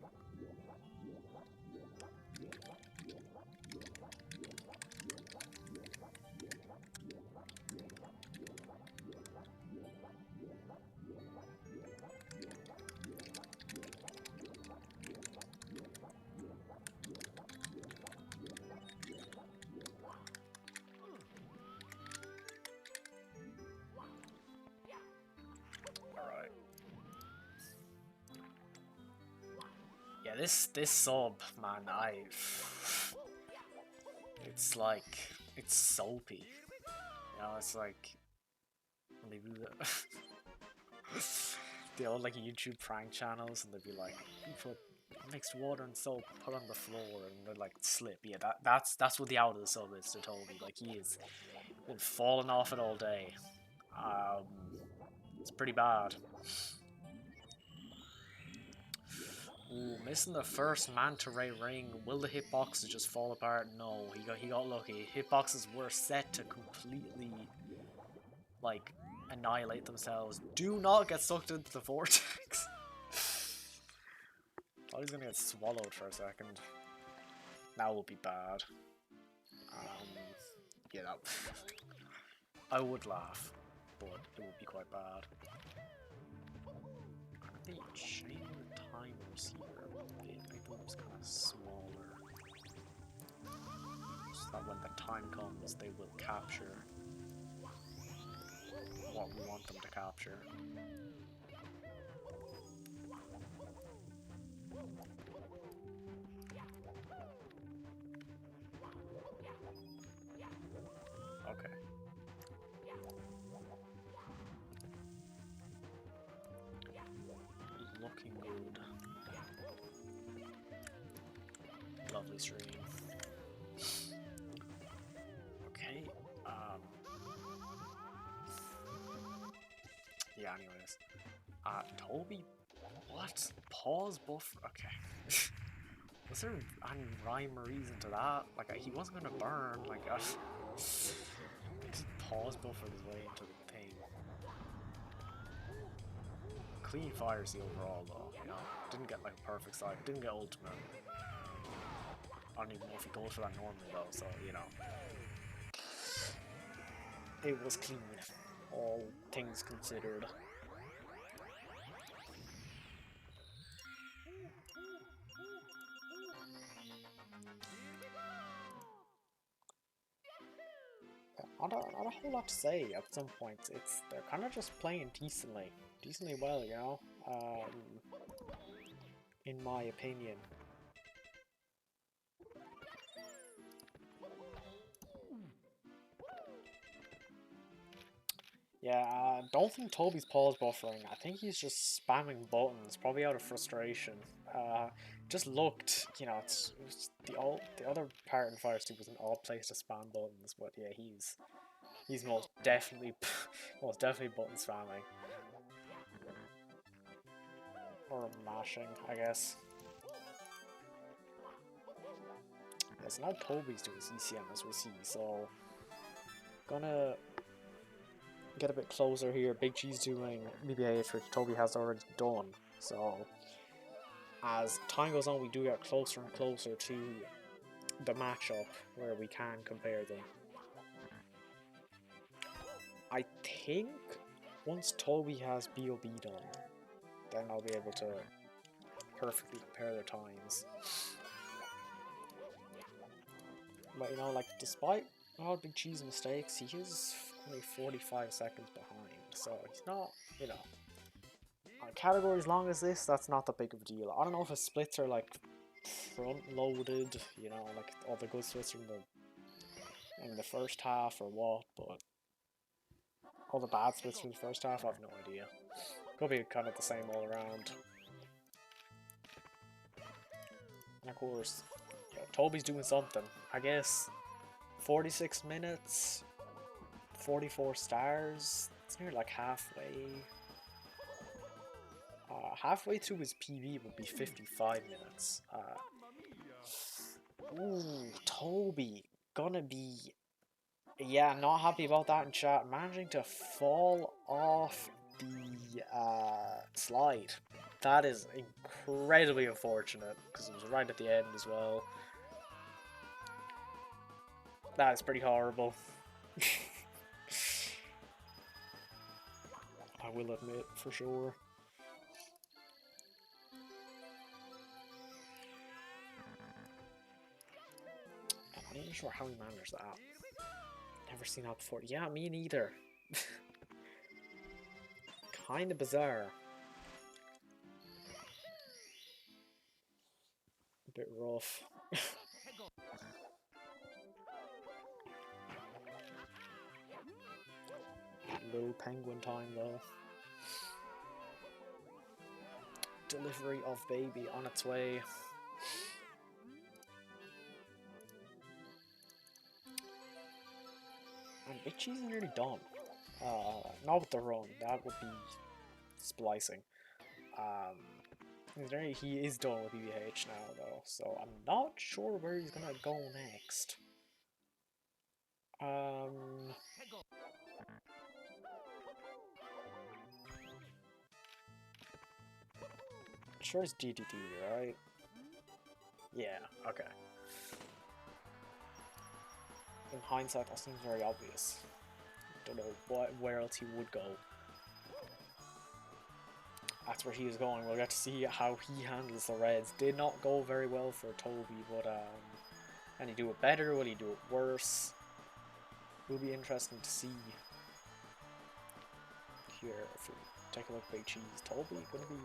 Alright. Yeah, this sub, man, it's like, it's soapy. You know, it's like, when they do the old like YouTube prank channels, and they'd be like, you put mixed water and soap, put on the floor, and they'd like slip. Yeah, that's what the out of the sub is to Tobii. Like, he has been falling off it all day. It's pretty bad. Ooh, missing the first manta ray ring. Will the hitboxes just fall apart? No, he got lucky. Hitboxes were set to completely, like, annihilate themselves. Do not get sucked into the vortex. Thought he was gonna get swallowed for a second. That will be bad. Yeah, that. I would laugh, but it would be quite bad. They change the timers here a bit, make them just kind of smaller. So that when the time comes, they will capture what we want them to capture. Okay. Looking good. Lovely stream. Okay, yeah, anyways. Tobii, what? Pause buffer? Okay. Was there any rhyme or reason to that? Like, he wasn't gonna burn, like, just pause buffered his way into the thing. Clean fire seal overall, though, you know? Didn't get, like, a perfect side, didn't get ultimate. I don't even know if he goes for that normally, though, so, you know. It was clean, all things considered. Not a whole lot to say at some points. They're kind of just playing decently well, you know. In my opinion. Yeah, I don't think Toby's pause buffering. I think he's just spamming buttons, probably out of frustration. Just looked, you know, it's the other part in Fire Stick was an odd place to spam buttons, but yeah, he's most definitely button spamming. Or mashing, I guess. Yeah, so now Toby's doing CCM as we'll see, so gonna get a bit closer here. BigCheese doing BBH, which Tobii has already done. So as time goes on, we do get closer and closer to the matchup where we can compare them. I think once Tobii has BOB done, then I'll be able to perfectly compare their times. But you know, like, despite all BigCheese mistakes, he is only 45 seconds behind, so he's not, you know, on a category as long as this, that's not that big of a deal. I don't know if his splits are like front-loaded, you know, like all the good splits in the first half or what, but all the bad splits from the first half, I have no idea. Could be kind of the same all around. And of course, you know, Toby's doing something. I guess 46 minutes, 44 stars. It's near like halfway. Halfway through his PB would be 55 minutes. Ooh, Tobii gonna be, yeah, not happy about that in chat. Managing to fall off the slide. That is incredibly unfortunate because it was right at the end as well. That is pretty horrible. I will admit, for sure. I'm not even sure how he managed that. Never seen that before. Yeah, me neither. Kind of bizarre. A bit rough. Little penguin time though. Delivery of baby on its way. And BigCheese is nearly done. Not with the run, that would be splicing. He is done with EVH now though, so I'm not sure where he's gonna go next. Sure it's DDD, right? Yeah, okay. In hindsight, that seems very obvious. don't know where else he would go. That's where he was going. We'll get to see how he handles the reds. Did not go very well for Tobii, but can he do it better? Will he do it worse? Will be interesting to see. Here, if we take a look at BigCheese, Tobii gonna be.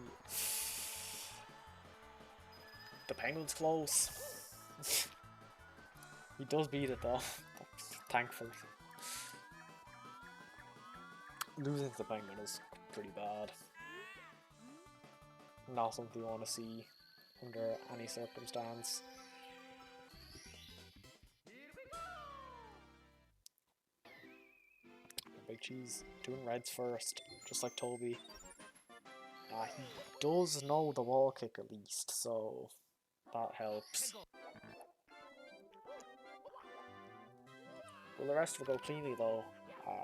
The Penguin's close. He does beat it though. Thankfully. Losing to the Penguin is pretty bad. Not something you want to see under any circumstance. BigCheese doing reds first, just like Tobii. He does know the wall kick at least, so that helps. Will the rest of it go cleanly though?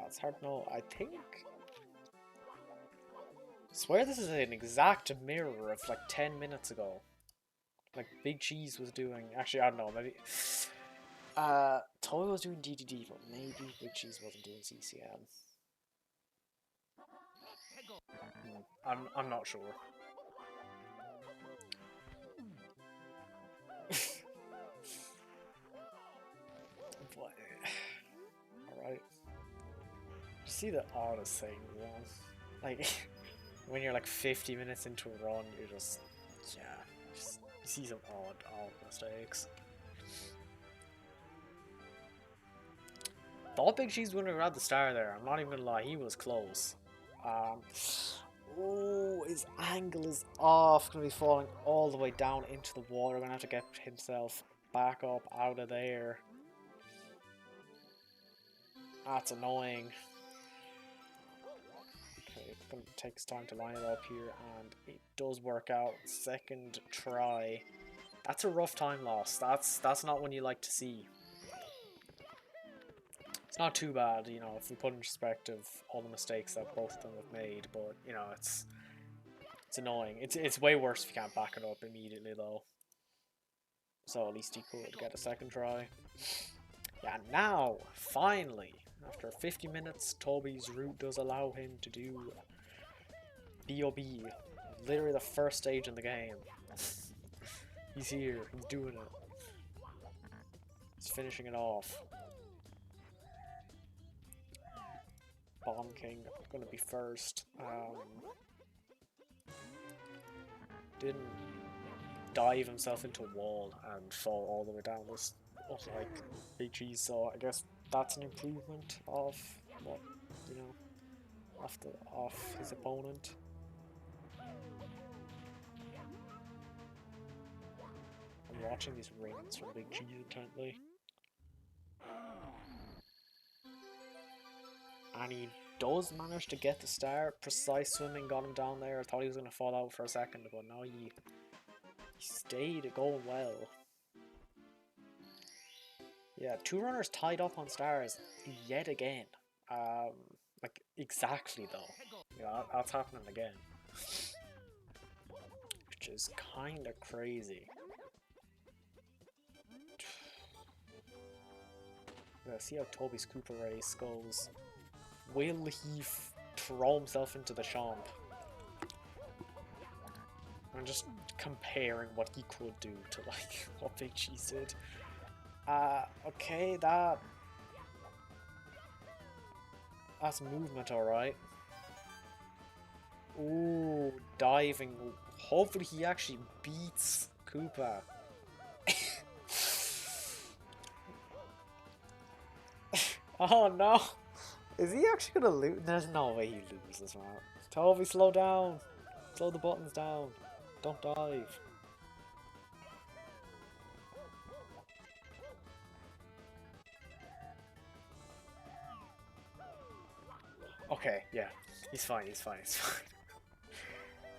It's hard to know. I swear this is an exact mirror of like 10 minutes ago. Like BigCheese was doing. Actually, I don't know. Maybe. Toy was doing DDD, but maybe BigCheese wasn't doing CCM. I'm not sure. Alright. See the oddest thing, like when you're like 50 minutes into a run, you're just you see some odd mistakes. Thought BigCheese wouldn't have grabbed the star there. I'm not even gonna lie, he was close. Oh, his angle is off. Gonna be falling all the way down into the water. Gonna have to get himself back up out of there. That's annoying. Okay, it's gonna take his time to line it up here, and it does work out. Second try. That's a rough time loss. That's not one you like to see. It's not too bad, you know, if we put in perspective all the mistakes that both of them have made, but you know, it's annoying. It's way worse if you can't back it up immediately though. So at least he could get a second try. Yeah, now finally, after 50 minutes, Tobii's route does allow him to do B.O.B. Literally the first stage in the game. He's here, he's doing it. He's finishing it off. Bomb King gonna be first. Didn't dive himself into a wall and fall all the way down this like BigCheese, so I guess that's an improvement of what, you know, off his opponent. I'm watching these rings from BigCheese intently. And he does manage to get the star. Precise swimming got him down there. I thought he was going to fall out for a second, but no, he stayed going well. Yeah, two runners tied up on stars yet again. Like, exactly though. Yeah, that's happening again. Which is kind of crazy. Yeah, see how Tobii's Cooper race goes. Will he throw himself into the champ? I'm just comparing what he could do to like what BigCheese did. Okay, that's movement, alright. Ooh, diving. Hopefully he actually beats Koopa. Oh no! Is he actually gonna lose? There's no way he loses, man. Tobii, slow down! Slow the buttons down. Don't dive. Okay, yeah. He's fine, he's fine, he's fine.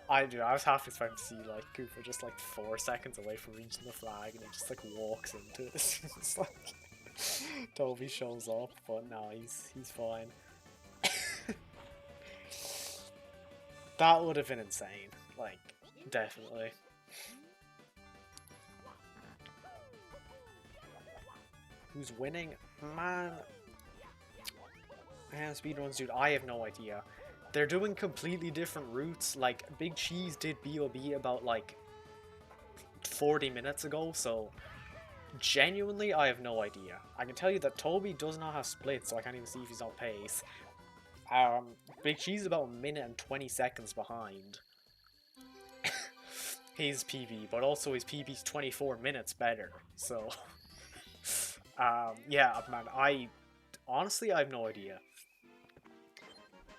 I was half expecting to see like Koopa just like 4 seconds away from reaching the flag and he just like walks into it. It's like Tobii shows up, but no, he's fine. That would have been insane, like, definitely. Who's winning? Man, And speedruns, dude, I have no idea. They're doing completely different routes. Like, BigCheese did BOB about, like, 40 minutes ago, so genuinely, I have no idea. I can tell you that Tobii does not have splits, so I can't even see if he's on pace. BigCheese is about a minute and 20 seconds behind his PB, but also his PB's 24 minutes better, so... yeah, man, honestly, I have no idea.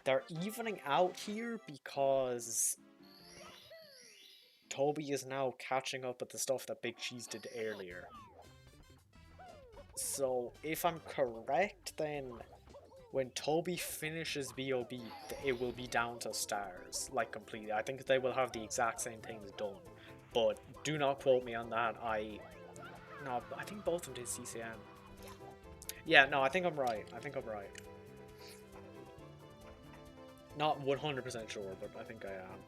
They're evening out here because Tobii is now catching up with the stuff that BigCheese did earlier. So, if I'm correct, then when Tobii finishes BOB, it will be down to stars, like completely. I think they will have the exact same things done, but do not quote me on that. No, I think both of them did CCM. Yeah, no, I think I'm right. Not 100% sure, but I think I am.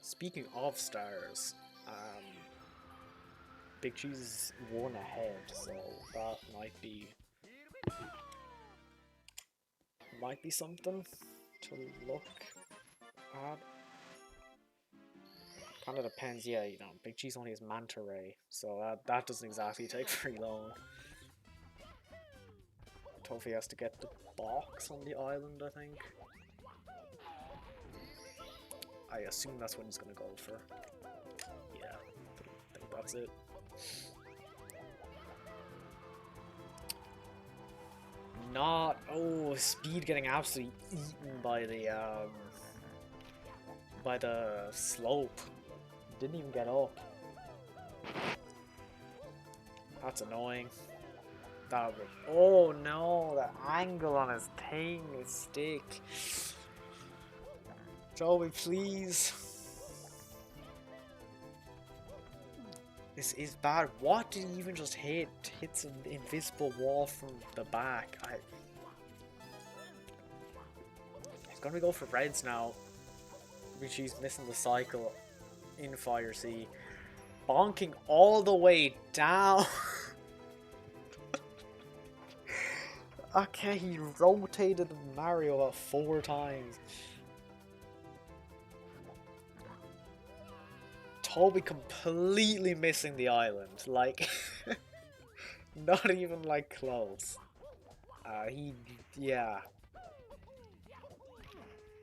Speaking of stars, BigCheese is one ahead, so that might be something to look at. Kind of depends, yeah, you know, BigCheese only has Manta Ray, so that doesn't exactly take very long. Tofi has to get the box on the island, I think. I assume that's what he's gonna go for. Yeah, I think that's it. Speed getting absolutely eaten by the slope. Didn't even get up. That's annoying. Oh no, the angle on his thing, his stick. Joey, please. This is bad. What did he even just hit? Hits an invisible wall from the back. He's gonna go for reds now. Which he's missing the cycle in Fire Sea. Bonking all the way down. Okay, he rotated Mario about 4 times. Tobii completely missing the island. Like, not even like close. Yeah.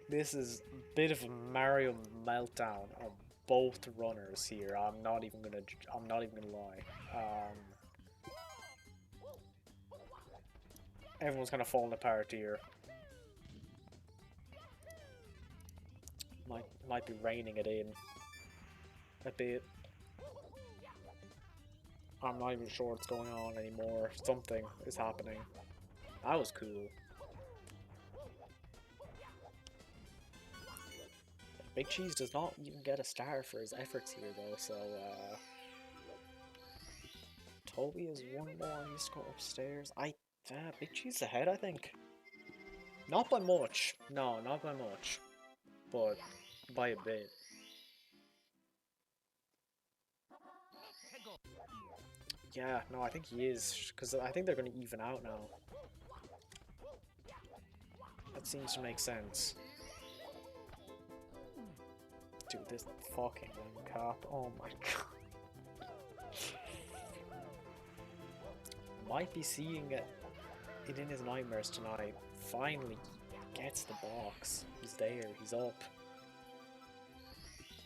This is a bit of a Mario meltdown on both runners here. I'm not even gonna lie. Everyone's kind of falling apart here. Might be reining it in a bit. I'm not even sure what's going on anymore. Something is happening. That was cool. BigCheese does not even get a star for his efforts here though, so Tobii has one more. He needs to go upstairs. BigCheese ahead, I think. Not by much. No, not by much. But by a bit. Yeah, no, I think he is, because I think they're going to even out now. That seems to make sense. Dude, this fucking cap. Oh my god. Might be seeing it in his nightmares tonight. Finally gets the box. He's there, he's up.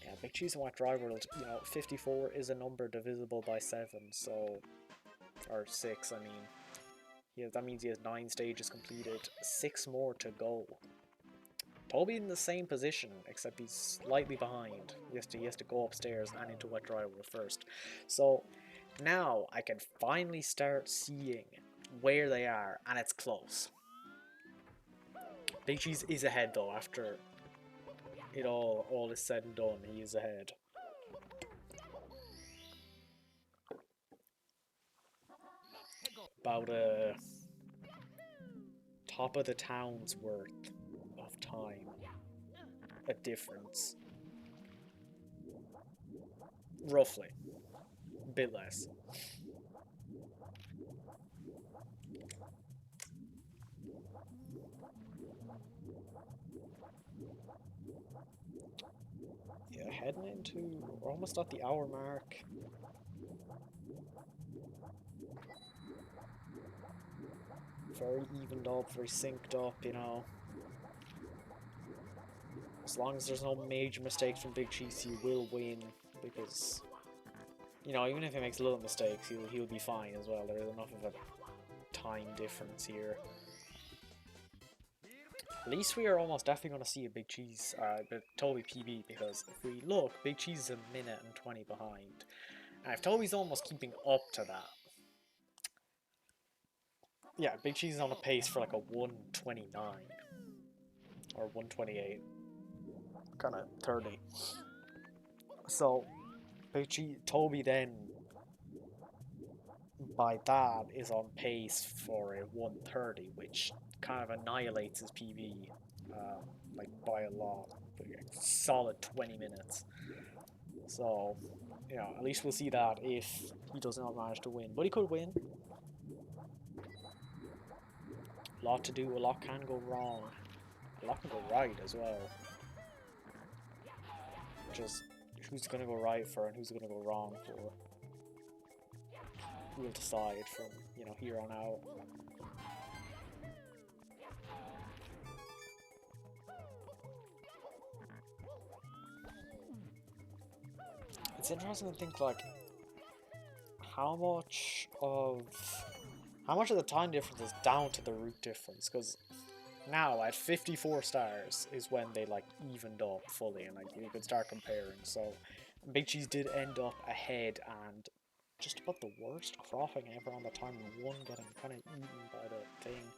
Yeah, BigCheese and White Dry World, you know, 54 is a number divisible by 7, so... Or 6, I mean. Yeah, that means he has 9 stages completed, 6 more to go. Tobii in the same position, except he's slightly behind. He has to go upstairs and into Wet Dry World first. So, now I can finally start seeing where they are, and it's close. BigCheese is ahead though, after it all is said and done, he is ahead. About a top of the town's worth of time. A difference. Roughly. A bit less. heading into... We're almost at the hour mark. Very evened up, very synced up, you know. As long as there's no major mistakes from BigCheese, he will win, because, you know, even if he makes little mistakes, he'll be fine as well. There is enough of a time difference here. At least we are almost definitely going to see a BigCheese, Tobii PB, because if we look, BigCheese is 1:20 behind. And if Tobii's almost keeping up to that, yeah, BigCheese is on a pace for like a 1:29 or 1:28, kind of 30. So BigCheese, Tobii then, by that, is on pace for a 1:30, which kind of annihilates his PB, like by a lot, solid 20 minutes. So, you know, at least we'll see that if he does not manage to win, but he could win. A lot to do, a lot can go wrong, a lot can go right as well. Just who's gonna go right for and who's gonna go wrong for, we'll decide from, you know, here on out. It's interesting to think, like, how much of the time difference is down to the root difference, because now at 54 stars is when they like evened up fully and like you could start comparing. So BigCheese did end up ahead and just about the worst cropping ever on the time one, getting kind of eaten by the thing.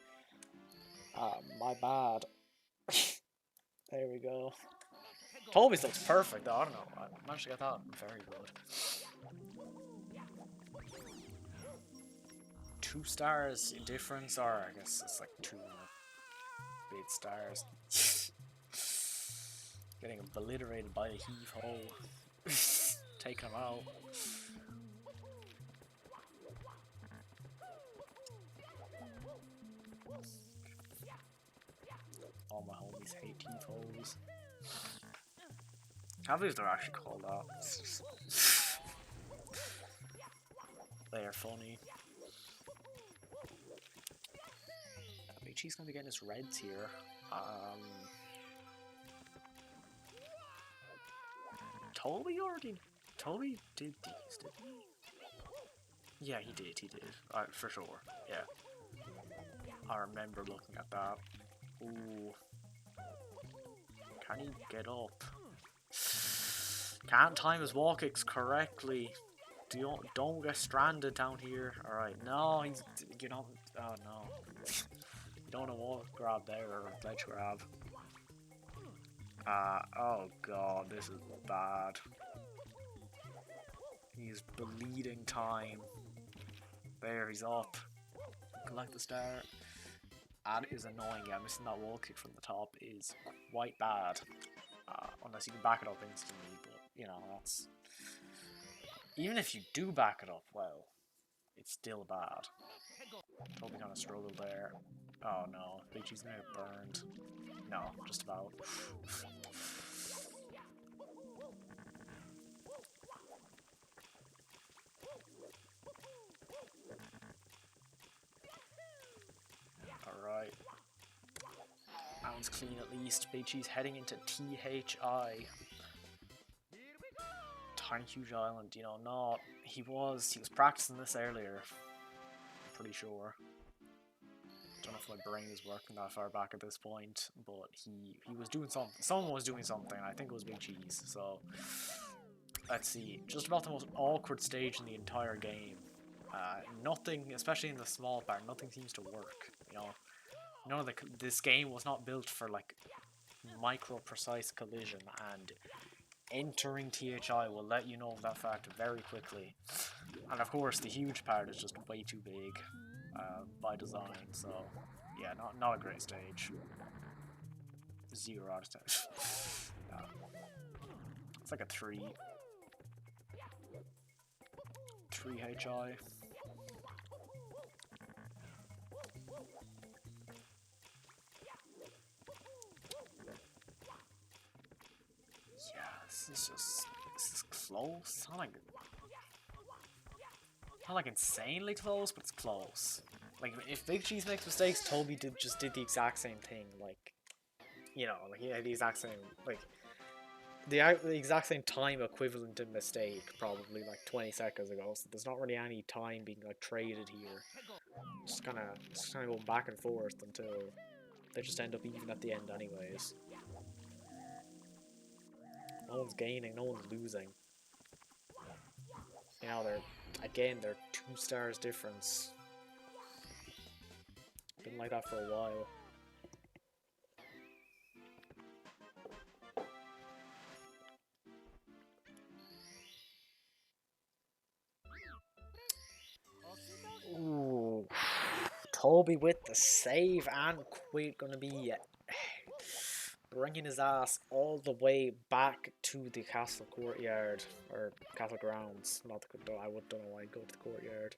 My bad. There we go. Toby's looks perfect though, I don't know, I managed to get that very good. 2 stars difference, or I guess it's like 2 big stars. Getting obliterated by a heave hole. Taking him out. All my homies hate heave holes. I believe they're actually called that. They are funny. BigCheese gonna be getting his reds here. Tobii did these, didn't he? Yeah, he did, for sure, yeah. I remember looking at that. Ooh. Can he get up? Can't time his wall kicks correctly. Don't get stranded down here. Alright, no, you know, oh no. You don't want to wall grab there, or ledge grab. Oh god, this is bad. He's bleeding time. There, he's up. Collect the star. That is annoying, yeah, missing that wall kick from the top is quite bad. Unless you can back it up instantly, but, you know, that's... Even if you do back it up well, it's still bad. Tobii kind of struggled there. Oh no, BigCheese gonna get burned. No, just about. Alright. That one's clean at least. BigCheese heading into THI. Tiny Huge Island, you know, not... He was practicing this earlier. Pretty sure. Don't know if my brain is working that far back at this point, but he was doing something. Someone was doing something, I think it was BigCheese, so... Let's see. Just about the most awkward stage in the entire game. Nothing, especially in the small part, nothing seems to work, you know. None of this game was not built for, like, micro-precise collision, and entering THI will let you know of that fact very quickly. And of course, the huge part is just way too big by design, so yeah, not a great stage. 0 out of 10. It's like a 3. 3 HI. Yes. This is close. It's not like insanely close, but it's close. Like if BigCheese makes mistakes, Tobii just did the exact same thing. Like, you know, like he had the exact same the exact same time equivalent to mistake probably like 20 seconds ago. So there's not really any time being like traded here. Just kind of going back and forth until they just end up even at the end, anyways. No one's gaining, no one's losing. You know, they're 2 stars difference. Been like that for a while. Ooh, Tobii with the save and Quid gonna be bringing his ass all the way back to the castle courtyard or castle grounds. Not the I don't know why I'd go to the courtyard.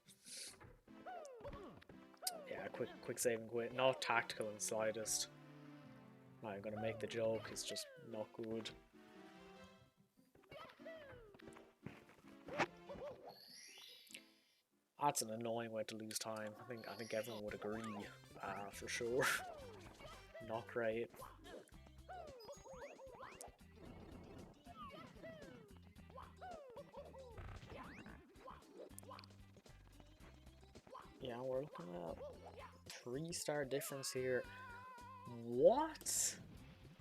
Yeah, quick save and quit. Not tactical in the slightest. I'm gonna make the joke. It's just not good. That's an annoying way to lose time. I think everyone would agree, for sure. Not great. Yeah, we're looking at 3-star difference here. What?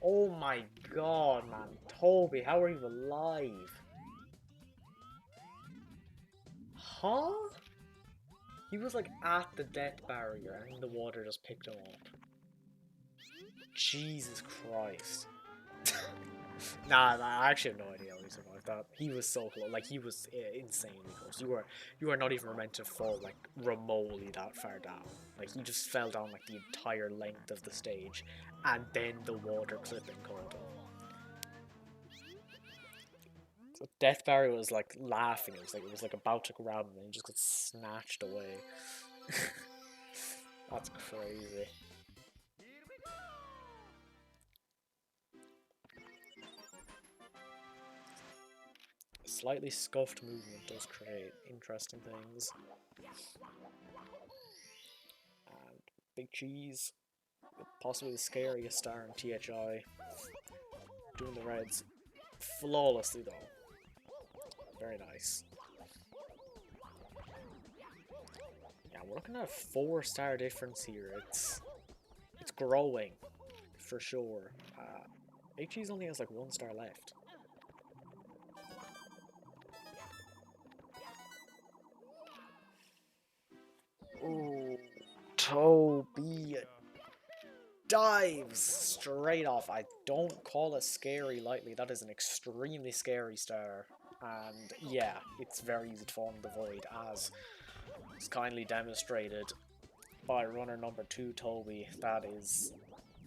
Oh my god, man. Tobii, how are you alive? Huh? He was like at the death barrier and the water just picked him up. Jesus Christ. Nah, I actually have no idea how he survived that. He was so close. Like, he was insanely close. You are not even meant to fall, like, remotely that far down. Like, he just fell down, like, the entire length of the stage. And then the water clipping caught him. So Death Barrier was, like, laughing. It was like about to grab him and he just got snatched away. That's crazy. Slightly scuffed movement does create interesting things. And BigCheese, possibly the scariest star in THI, doing the reds flawlessly though. Very nice. Yeah, we're looking at a 4-star difference here. It's growing for sure. BigCheese only has like 1 star left. Ooh, Tobii dives straight off. I don't call it scary lightly. That is an extremely scary star. And yeah, it's very easy to fall in the void, as is kindly demonstrated by runner number 2, Tobii. That is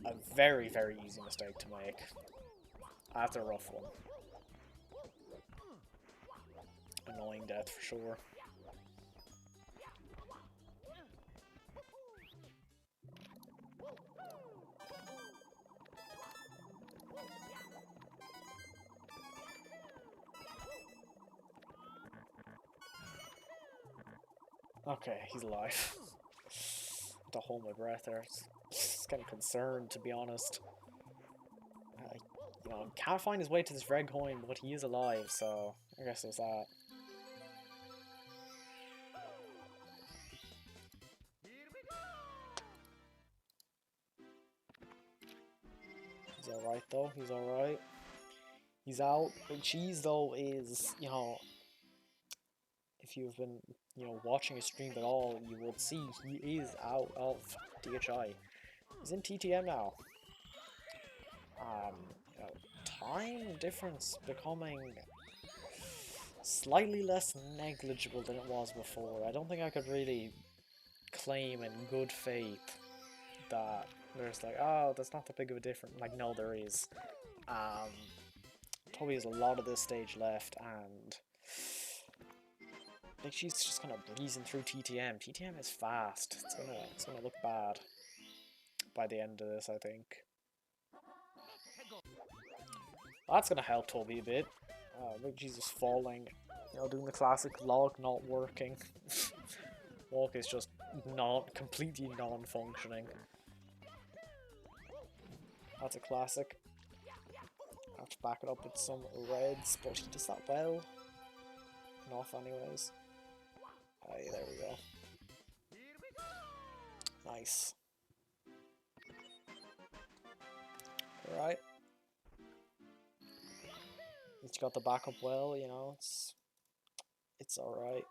a very, very easy mistake to make. That's a rough one. Annoying death for sure. Okay, he's alive. To hold my breath there. It's getting concerned, to be honest. You know, can't find his way to this red coin, but he is alive, so I guess there's that. He's alright though, he's alright. He's out. BigCheese though is, you know, if you've been, you know, watching his stream at all, you will see he is out of DHI. He's in TTM now. You know, time difference becoming slightly less negligible than it was before. I don't think I could really claim in good faith that there's like, oh, that's not that big of a difference. Like, no, there is. Tobii has a lot of this stage left, and like she's just kind of breezing through TTM. TTM is fast. It's gonna look bad by the end of this, I think. That's gonna help Tobii a bit. BigCheese is falling. You know, doing the classic log not working. Walk is just not completely non-functioning. That's a classic. Have to back it up with some reds, but he does that well. Enough anyways. Hey, there we go. Nice. Alright. He's got the backup well, you know, it's alright.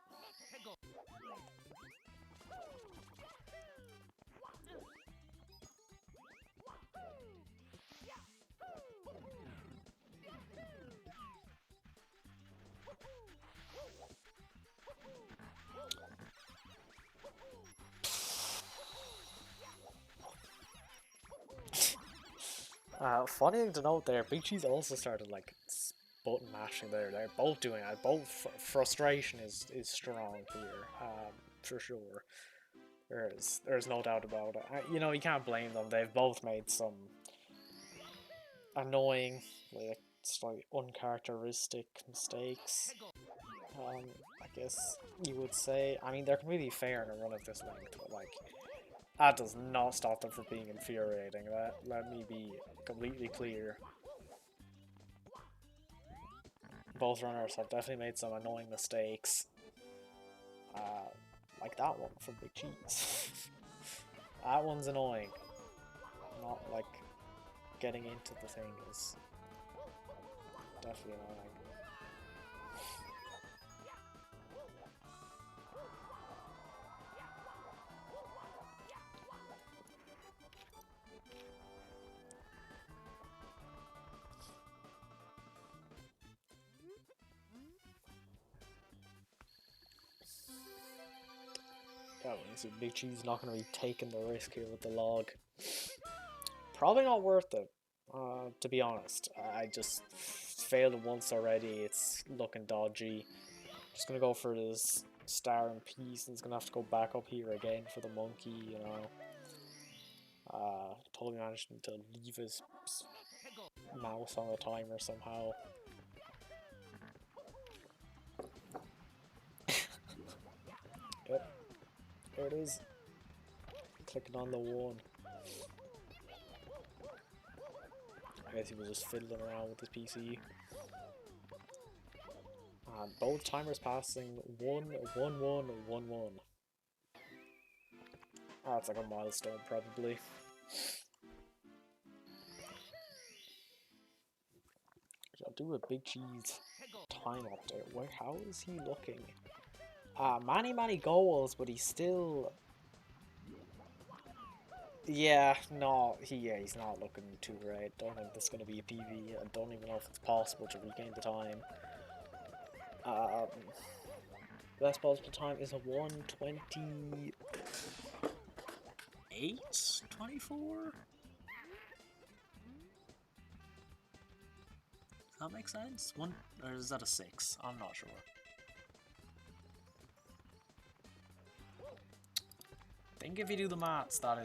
Funny thing to note there, BigCheese also started like button mashing there. They're both doing it. Both frustration is strong here, for sure. There's no doubt about it. You know, you can't blame them. They've both made some annoying, like slightly uncharacteristic mistakes. I guess you would say. I mean, they're completely fair in a run of this length, but like, that does not stop them from being infuriating. Let me be completely clear. Both runners have definitely made some annoying mistakes. Like that one from BigCheese. That one's annoying. Not like getting into the thing is definitely annoying. Yeah, BigCheese not going to be taking the risk here with the log. Probably not worth it, to be honest. I just failed it once already. It's looking dodgy. Just going to go for this star and piece, and he's going to have to go back up here again for the monkey, you know. Totally managed to leave his mouse on the timer somehow. Yep. There it is. Clicking on the one. I guess he was just fiddling around with his PC. And both timers passing 1, 1, 1, 1, 1. That's like a milestone, probably. I'll do a BigCheese time update. How is he looking? Many goals, but he's still... Yeah, no, he's not looking too great. Don't think this is going to be a PV. I don't even know if it's possible to regain the time. Best possible time is a 1:28? 24? Does that make sense? One, or is that a 6? I'm not sure. I think if you do the maths, that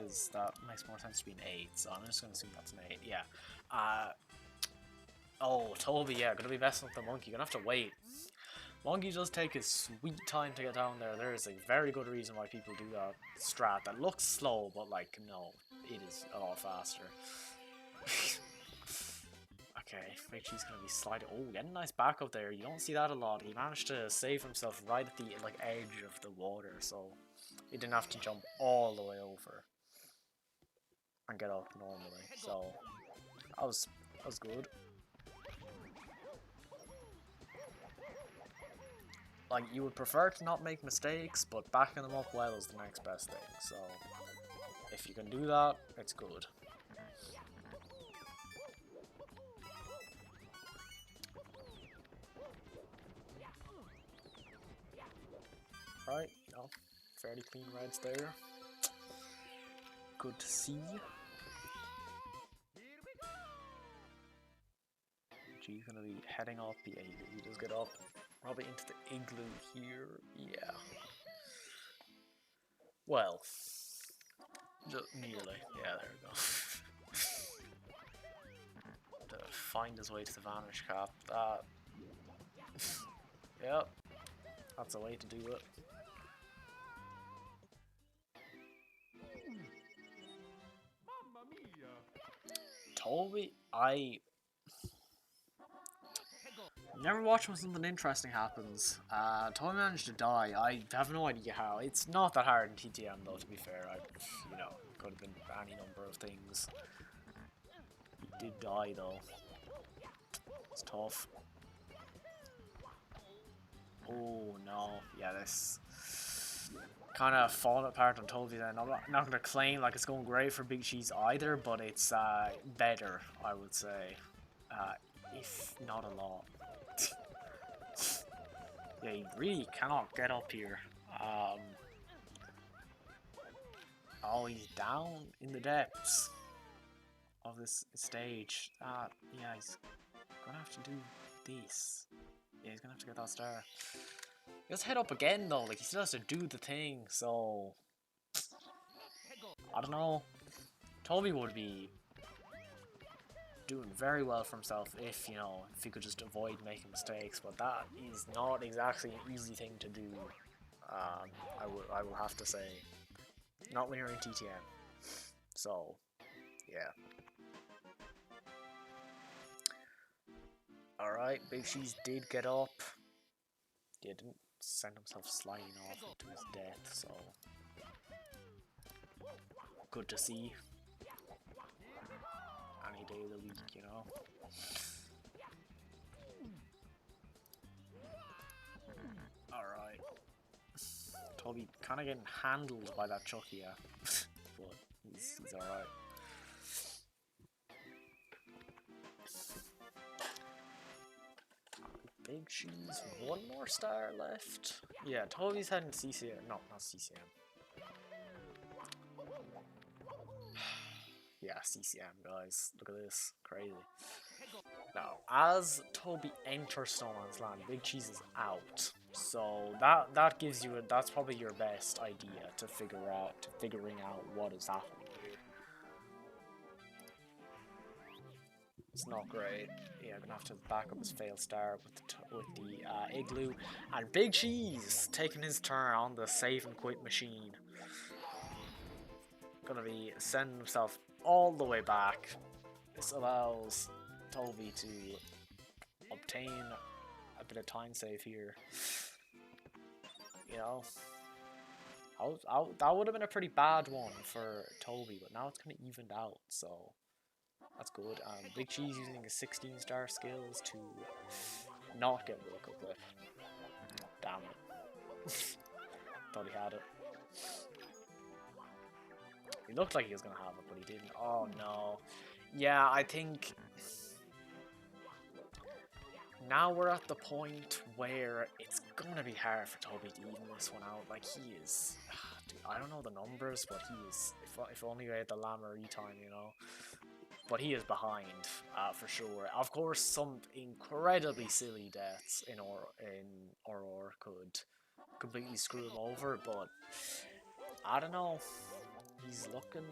makes more sense to be an 8, so I'm just gonna assume that's an 8, yeah. Oh, Tobii, yeah, gonna be messing with the monkey, gonna have to wait. Monkey does take his sweet time to get down there. There is a very good reason why people do that strat that looks slow, but like, no, it is a lot faster. Okay, BigCheese gonna be sliding. Oh, getting a nice back up there. You don't see that a lot. He managed to save himself right at the like edge of the water, so he didn't have to jump all the way over and get up normally. So that was good. Like, you would prefer to not make mistakes, but backing them up well is the next best thing. So if you can do that, it's good. Right, you know, fairly clean reds there. Good to see. He's gonna be heading off the igloo. He does get up, probably into the igloo here. Yeah. Well, just nearly. Yeah, there we go. To find his way to the vanish cap. That Yep. That's a way to do it. Tobii, I never watch when something interesting happens. Tobii managed to die. I have no idea how. It's not that hard in TTM though, to be fair. You know, could have been any number of things. He did die though. It's tough. Oh no, yeah, this kind of falling apart on Tobii then. I'm not going to claim like it's going great for BigCheese either, but it's better, I would say. If not a lot. Yeah, you really cannot get up here. Oh, he's down in the depths of this stage. Yeah, he's gonna have to do this. Yeah, he's gonna have to get that star. He has to head up again though, like he still has to do the thing, so I don't know. Tobii would be doing very well for himself if, you know, if he could just avoid making mistakes, but that is not exactly an easy thing to do. I will have to say, not when you're in TTM. So, yeah. Alright, BigCheese did get up. He didn't send himself sliding off into his death, so good to see. Any day of the week, you know. Alright. Tobii kind of getting handled by that Chucky, yeah. But he's alright. BigCheese, one more star left. Yeah, Tobii's heading CCM. No, not CCM. Yeah, CCM, guys. Look at this. Crazy. Now, as Tobii enters Snowman's Land, BigCheese is out. So that gives you that's probably your best idea to figuring out what is happening here. It's not great. Yeah, I'm gonna have to back up his failed star with the igloo, and BigCheese taking his turn on the save and quit machine. Gonna be sending himself all the way back. This allows Tobii to obtain a bit of time save here. You know, that would have been a pretty bad one for Tobii, but now it's kind of evened out, so that's good. BigCheese using his 16-star skills to not get the local clip. Damn it. Thought he had it. He looked like he was going to have it, but he didn't. Oh no. Yeah, I think now we're at the point where it's going to be hard for Tobii to even this one out. Like, he is... Dude, I don't know the numbers, but he is... If only I had the Lamar time, you know. But he is behind, for sure. Of course, some incredibly silly deaths in Aurora could completely screw him over, but I don't know. He's looking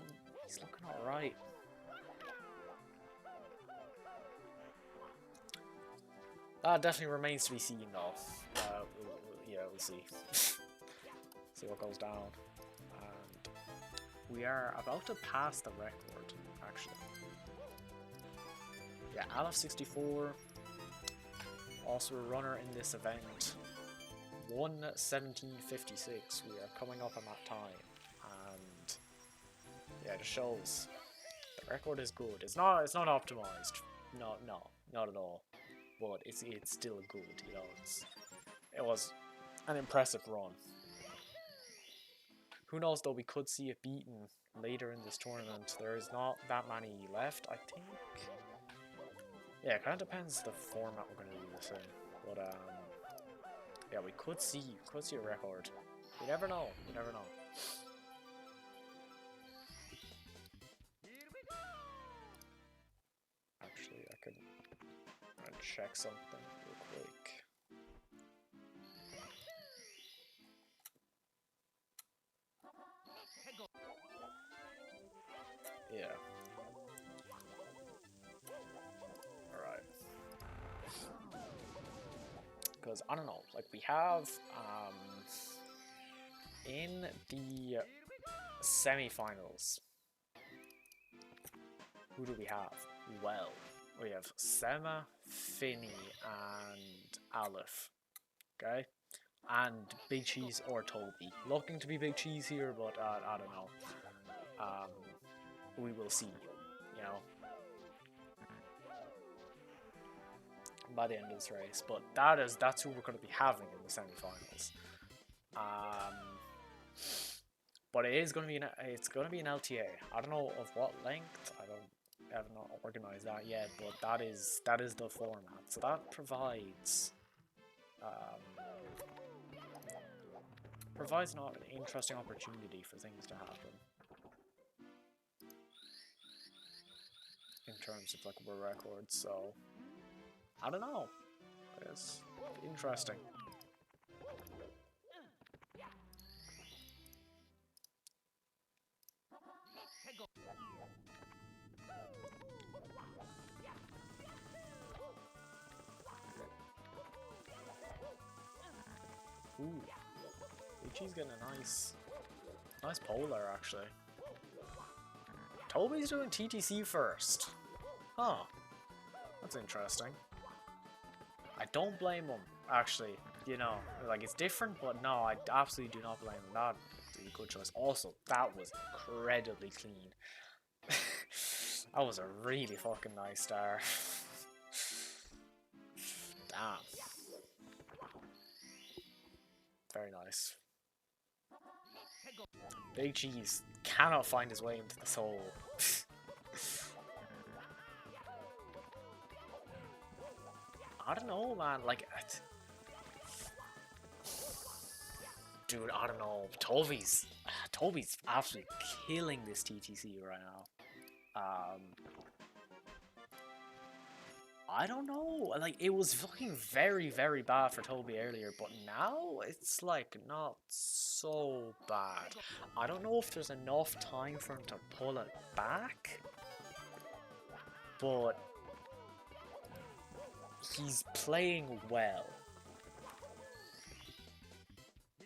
alright. That definitely remains to be seen, though. Yeah, we'll see. See what goes down. And we are about to pass the record, actually. Yeah, Alf64, also a runner in this event. 1:17:56. We are coming up on that time, and yeah, it shows the record is good. It's not optimized. No, not at all. But it's still good. You know, it was an impressive run. Who knows though? We could see it beaten later in this tournament. There is not that many left, I think. Yeah, it kind of depends the format we're going to do this in. But yeah, we could see a record. You never know. You never know. Actually, I could check something real quick. Yeah. Alright. because I don't know, like we have in the semi-finals, who do we have? Well, we have Sema, Finny, and Aleph. Okay, and BigCheese or Tobii. Looking to be BigCheese here, but I don't know. We will see. You know, by the end of this race. But that's who we're going to be having in the semi-finals. But it is going to be an LTA. I don't know of what length. I have not organized that yet. But that is the format. So that provides an interesting opportunity for things to happen in terms of like world records. So I don't know. It's interesting. Ooh, BigCheese getting a nice pole there actually. Toby's doing TTC first. Huh. That's interesting. I don't blame him, actually. You know, like it's different, but no, I absolutely do not blame him. That's a good choice. Also, that was incredibly clean. That was a really fucking nice star. Damn. Very nice. BigCheese cannot find his way into the soul. I don't know, man. Like, dude, I don't know. Toby's absolutely killing this TTC right now. I don't know. Like, it was fucking very, very bad for Tobii earlier, but now it's like not so bad. I don't know if there's enough time for him to pull it back, but he's playing well.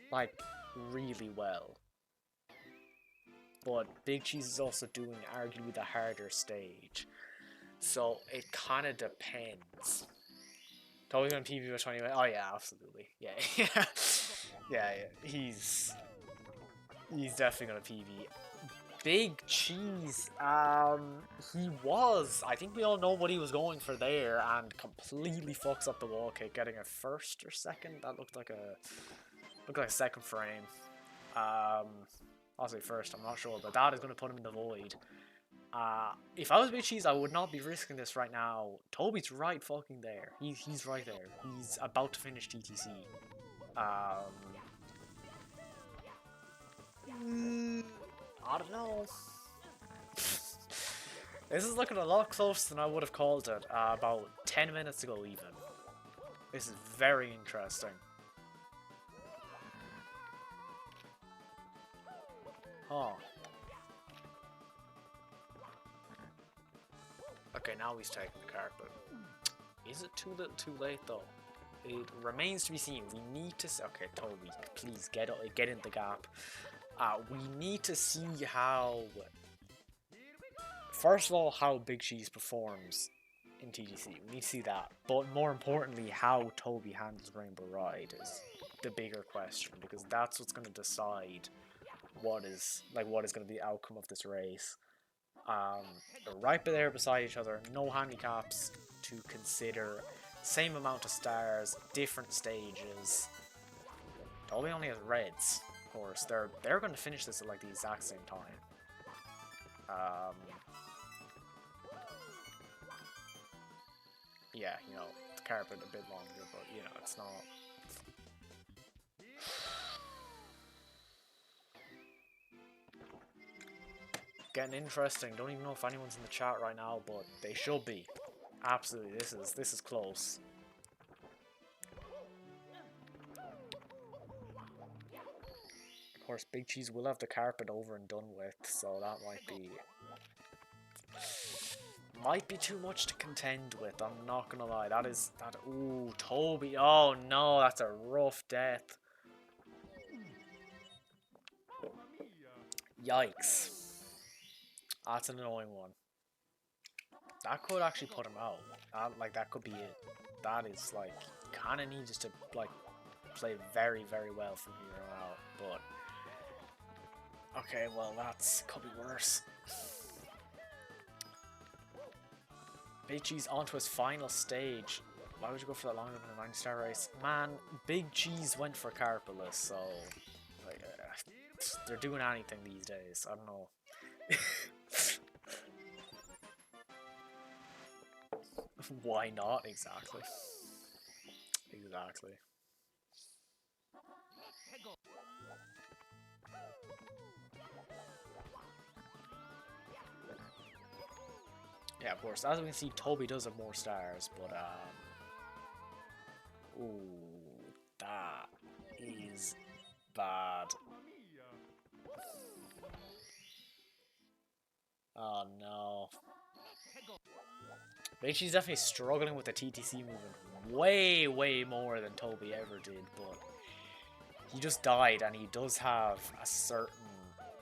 Like, really well. But BigCheese is also doing arguably the harder stage. So it kind of depends. Totally going to PB with 20. Oh yeah, absolutely. Yeah, yeah. He's definitely going to PB. BigCheese, he was. I think we all know what he was going for there, and completely fucks up the wall kick, getting a first or second. That looked like a second frame. I'll say first. I'm not sure, but that is going to put him in the void. If I was BigCheese, I would not be risking this right now. Toby's right fucking there. He's right there. He's about to finish TTC. I don't know. This is looking a lot closer than I would have called it about 10 minutes ago even. This is very interesting. Huh. Okay, now he's taking the carpet. Is it too little too late though? It remains to be seen. We need to see. Okay, Toby, please get in the gap. We need to see how. First of all, how BigCheese performs in TTC. We need to see that. But more importantly, how Tobii handles Rainbow Ride is the bigger question, because that's what's going to decide what is going to be the outcome of this race. They're right there beside each other, no handicaps to consider, same amount of stars, different stages. Tobii only has reds, of course. They're going to finish this at like the exact same time. Yeah, you know, the carpet a bit longer, but you know, it's not. Getting interesting. Don't even know if anyone's in the chat right now, but they should be. Absolutely, this is close. Of course, BigCheese will have the carpet over and done with, so that might be too much to contend with. I'm not gonna lie. That. Ooh, Tobii. Oh no, that's a rough death. Yikes. That's an annoying one. That could actually put him out. That could be it. That is like kind of needs to like play very, very well from here on out. But okay, well could be worse. BigCheese onto his final stage. Why would you go for that longer than a 90-star race? Man, BigCheese went for Carpalus, so like, they're doing anything these days. I don't know. Why not? Exactly. Exactly. Yeah, of course. As we can see, Tobii does have more stars, but ooh, that is bad. Oh no. She's definitely struggling with the TTC movement way, way more than Tobii ever did, but he just died and he does have a certain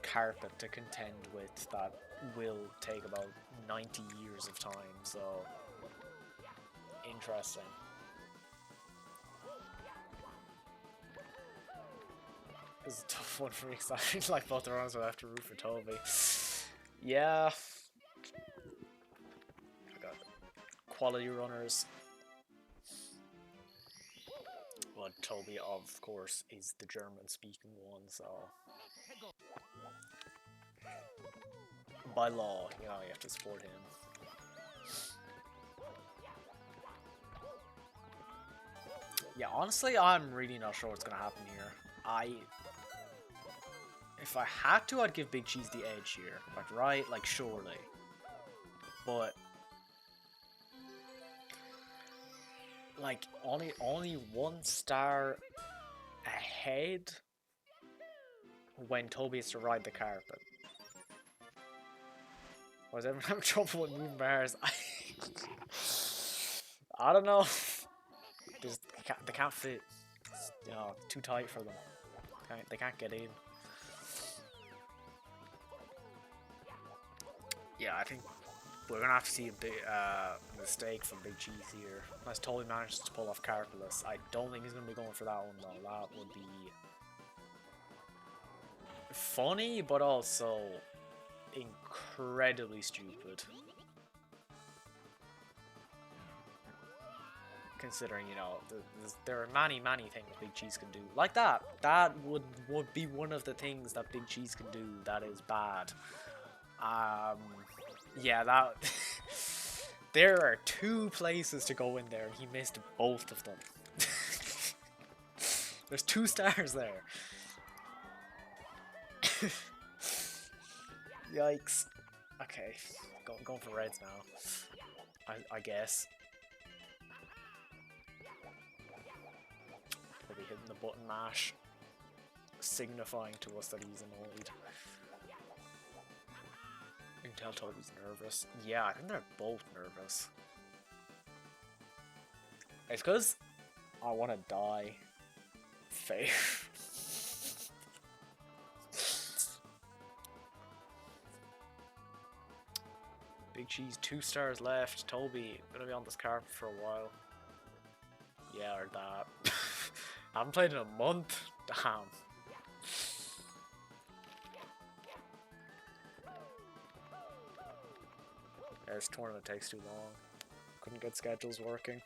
carpet to contend with that will take about 90 years of time, so interesting. It's a tough one for me because I feel like both the runners will have to root for Tobii. Yeah. I got quality runners. But Tobii, of course, is the German-speaking one, so by law, you know, you have to support him. Yeah, honestly, I'm really not sure what's gonna happen here. If I had to, I'd give BigCheese the edge here. Like, right? Like, surely. But like, only 1 star ahead when Tobii has to ride the carpet. Was everyone having trouble with moving bars? I don't know. They can't fit. It's, you know, too tight for them. They can't get in. Yeah, I think we're gonna have to see a big mistake from BigCheese here. Unless Tobii manages to pull off Carpalus. I don't think he's gonna be going for that one though. That would be funny, but also incredibly stupid. Considering, you know, there are many things BigCheese can do. Like that. That would be one of the things that BigCheese can do that is bad. Yeah, that... There are 2 places to go in there, and he missed both of them. There's 2 stars there. Yikes. Okay, going for reds now. I guess. Probably hitting the button mash, signifying to us that he's annoyed. You can tell Toby's nervous. Yeah, I think they're both nervous. It's because I want to die. Fair. BigCheese, 2 stars left. Tobii, gonna be on this carpet for a while. Yeah, or that. I haven't played in a month. Damn. Yeah, this tournament takes too long. Couldn't get schedules working.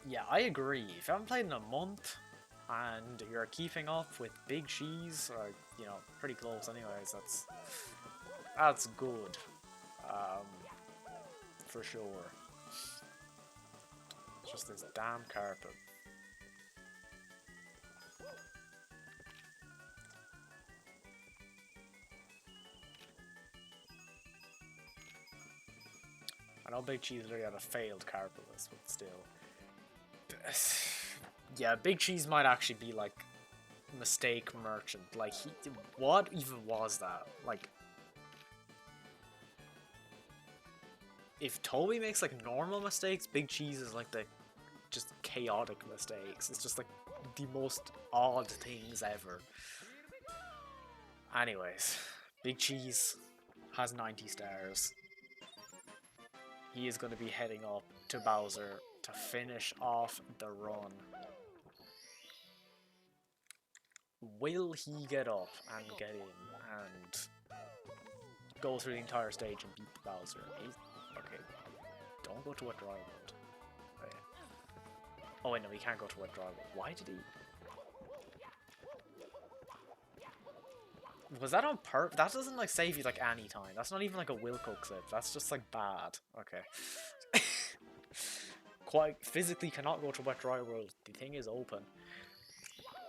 Yeah, I agree. If you haven't played in a month and you're keeping up with BigCheese, or you know, pretty close anyways, that's good. For sure. It's just this damn carpet. I know BigCheese already had a failed Carpalus, but still. Yeah, BigCheese might actually be like mistake merchant. Like, what even was that? Like, if Tobii makes like normal mistakes, BigCheese is like the just chaotic mistakes. It's just like the most odd things ever. Anyways, BigCheese has 90 stars. He is going to be heading up to Bowser to finish off the run. Will he get up and get in and go through the entire stage and beat Bowser? Okay, don't go to Wet Dry World. Wait. Oh wait, no, he can't go to Wet Dry World. Why did he? Was that on purpose? That doesn't like save you like any time. That's not even like a Wilco clip. That's just like bad. Okay. Quite physically cannot go to Wet Dry World. The thing is open.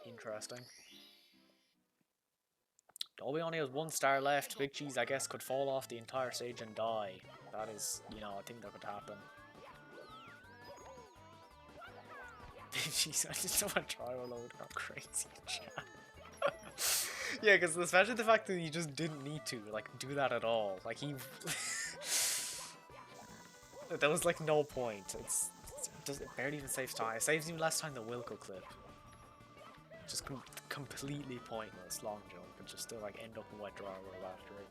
Interesting. Tobii only has 1 star left. BigCheese, I guess, could fall off the entire stage and die. That is, you know, I think that could happen. BigCheese, I just don't want to try load. How crazy chat. Yeah, because especially the fact that he just didn't need to, like, do that at all. Like, he... there was, like, no point. It barely even saves time. It saves even less time than Wilco clip. Just completely pointless long jump, and just still like end up in Wet Dry World after it.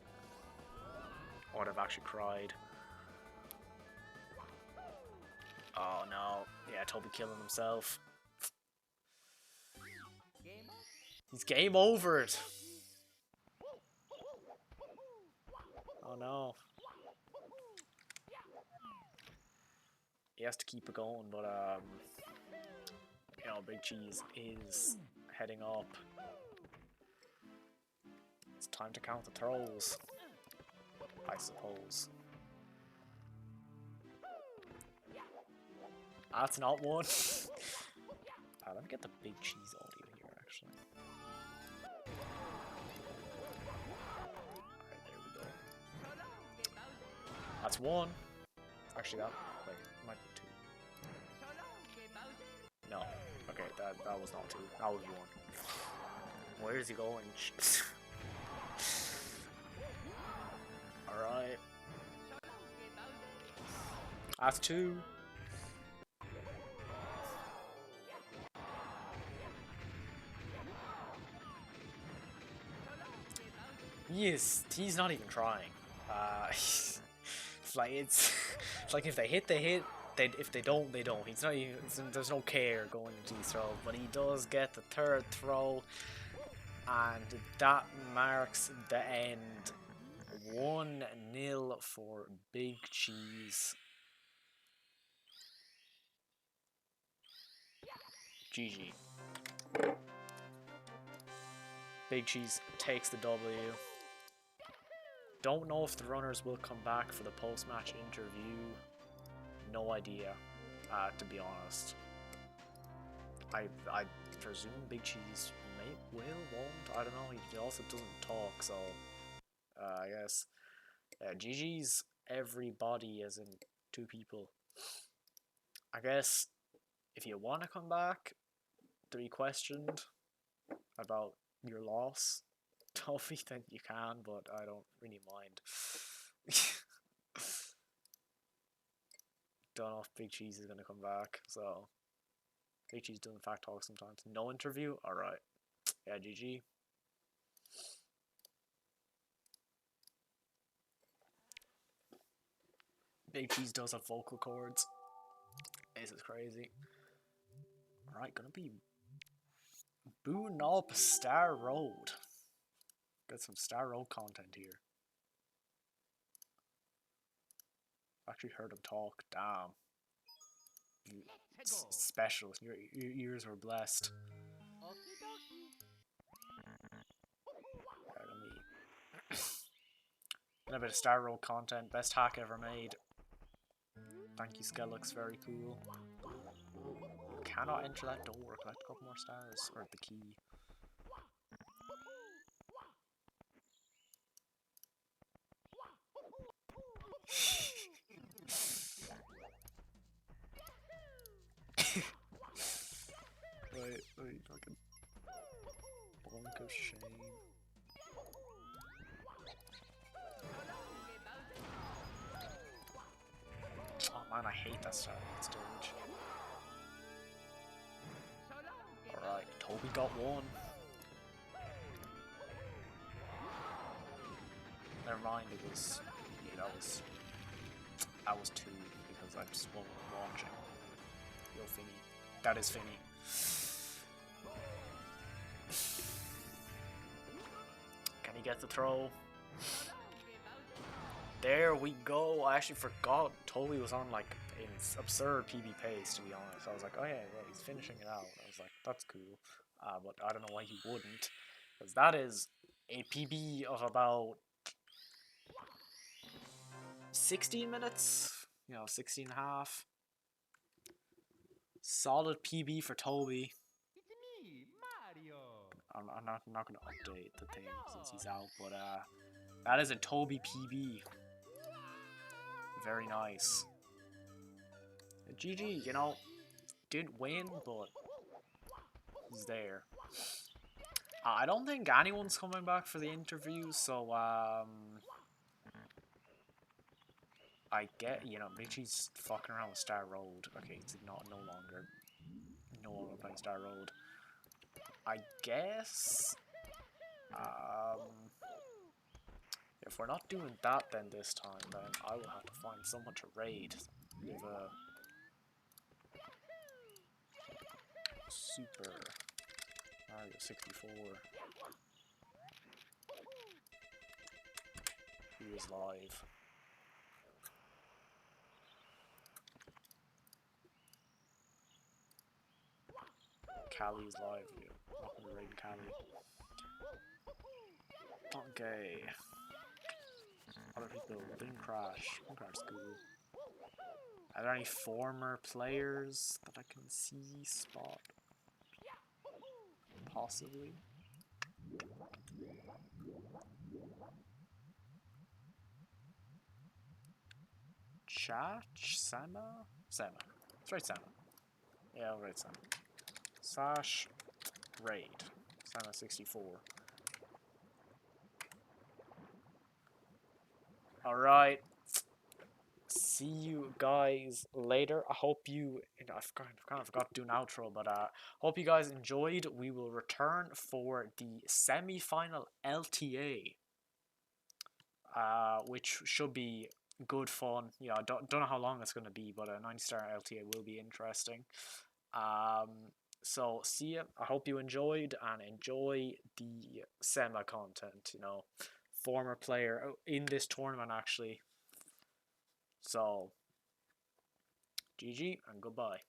Or I've actually cried. Oh no. Yeah, Tobii killing himself. He's game over it. Oh no. He has to keep it going, but you know, BigCheese is heading up. It's time to count the throws, I suppose. That's not one. Let me get the BigCheese audio here, actually. Alright, there we go. That's 1. Actually, that might be 2. No. Okay, that was not 2. That was 1. Where is he going? Alright. That's 2. He's not even trying. It's like it's like if they hit, they hit. If they don't, they don't. He's not even. There's no care going into these throws, but he does get the 3rd throw, and that marks the end. 1-0 for BigCheese. GG. BigCheese takes the W. Don't know if the runners will come back for the post-match interview. No idea, to be honest. I presume BigCheese won't. I don't know. He also doesn't talk, so I guess GG's everybody, as in 2 people. I guess if you want to come back to be questioned about your loss, Tobii, then you can, but I don't really mind. Don't know if BigCheese is going to come back, so BigCheese does in fact talk sometimes. No interview? Alright. Yeah, GG. BigCheese does have vocal cords. This is crazy. Alright, gonna be Boon Up Star Road. Got some Star Road content here. Actually heard him talk. Damn. It's special. Your ears were blessed. Right, let me... a bit of Star Road content. Best hack ever made. Thank you, Skellux. Very cool. Cannot enter that door. Collect a couple more stars. Or the key. Wait, fucking... shame. Oh man, I hate that starting stage. Alright, Tobii got one. Never mind, it was... Yeah, that was two, because I just wasn't watching. Yo, Finny. That is Finny. Can he get the throw? There we go. I actually forgot Tobii was on like an absurd PB pace, to be honest. I was like, oh yeah, he's finishing it out. I was like, that's cool. But I don't know why he wouldn't. Because that is a PB of about 16 minutes. 16 and a half. Solid PB for Tobii. I'm not going to update the thing since he's out, but that is a Tobii PB. Very nice. GG, didn't win, but he's there. I don't think anyone's coming back for the interview, so I get, BigCheese fucking around with Star Road. Okay, it's no longer playing Star Road. I guess if we're not doing that then this time, then I will have to find someone to raid. Leave a Super Mario 64. Who is live? Callie's live. I'm not gonna raid Callie. Okay. Other people didn't crash. Crash cool. Are there any former players that I can see spot? Possibly. Sama? Sama. Let's write Sama. Yeah, I'll write Sama. Slash raid. Sama 64. Alright. See you guys later. I hope you... I kind of forgot to do an outro, but hope you guys enjoyed. We will return for the semi-final LTA. Which should be good fun. I don't know how long it's going to be, but a 90-star LTA will be interesting. So see ya. I hope you enjoyed and enjoy the SEMA content. Former player in this tournament actually. So GG and goodbye.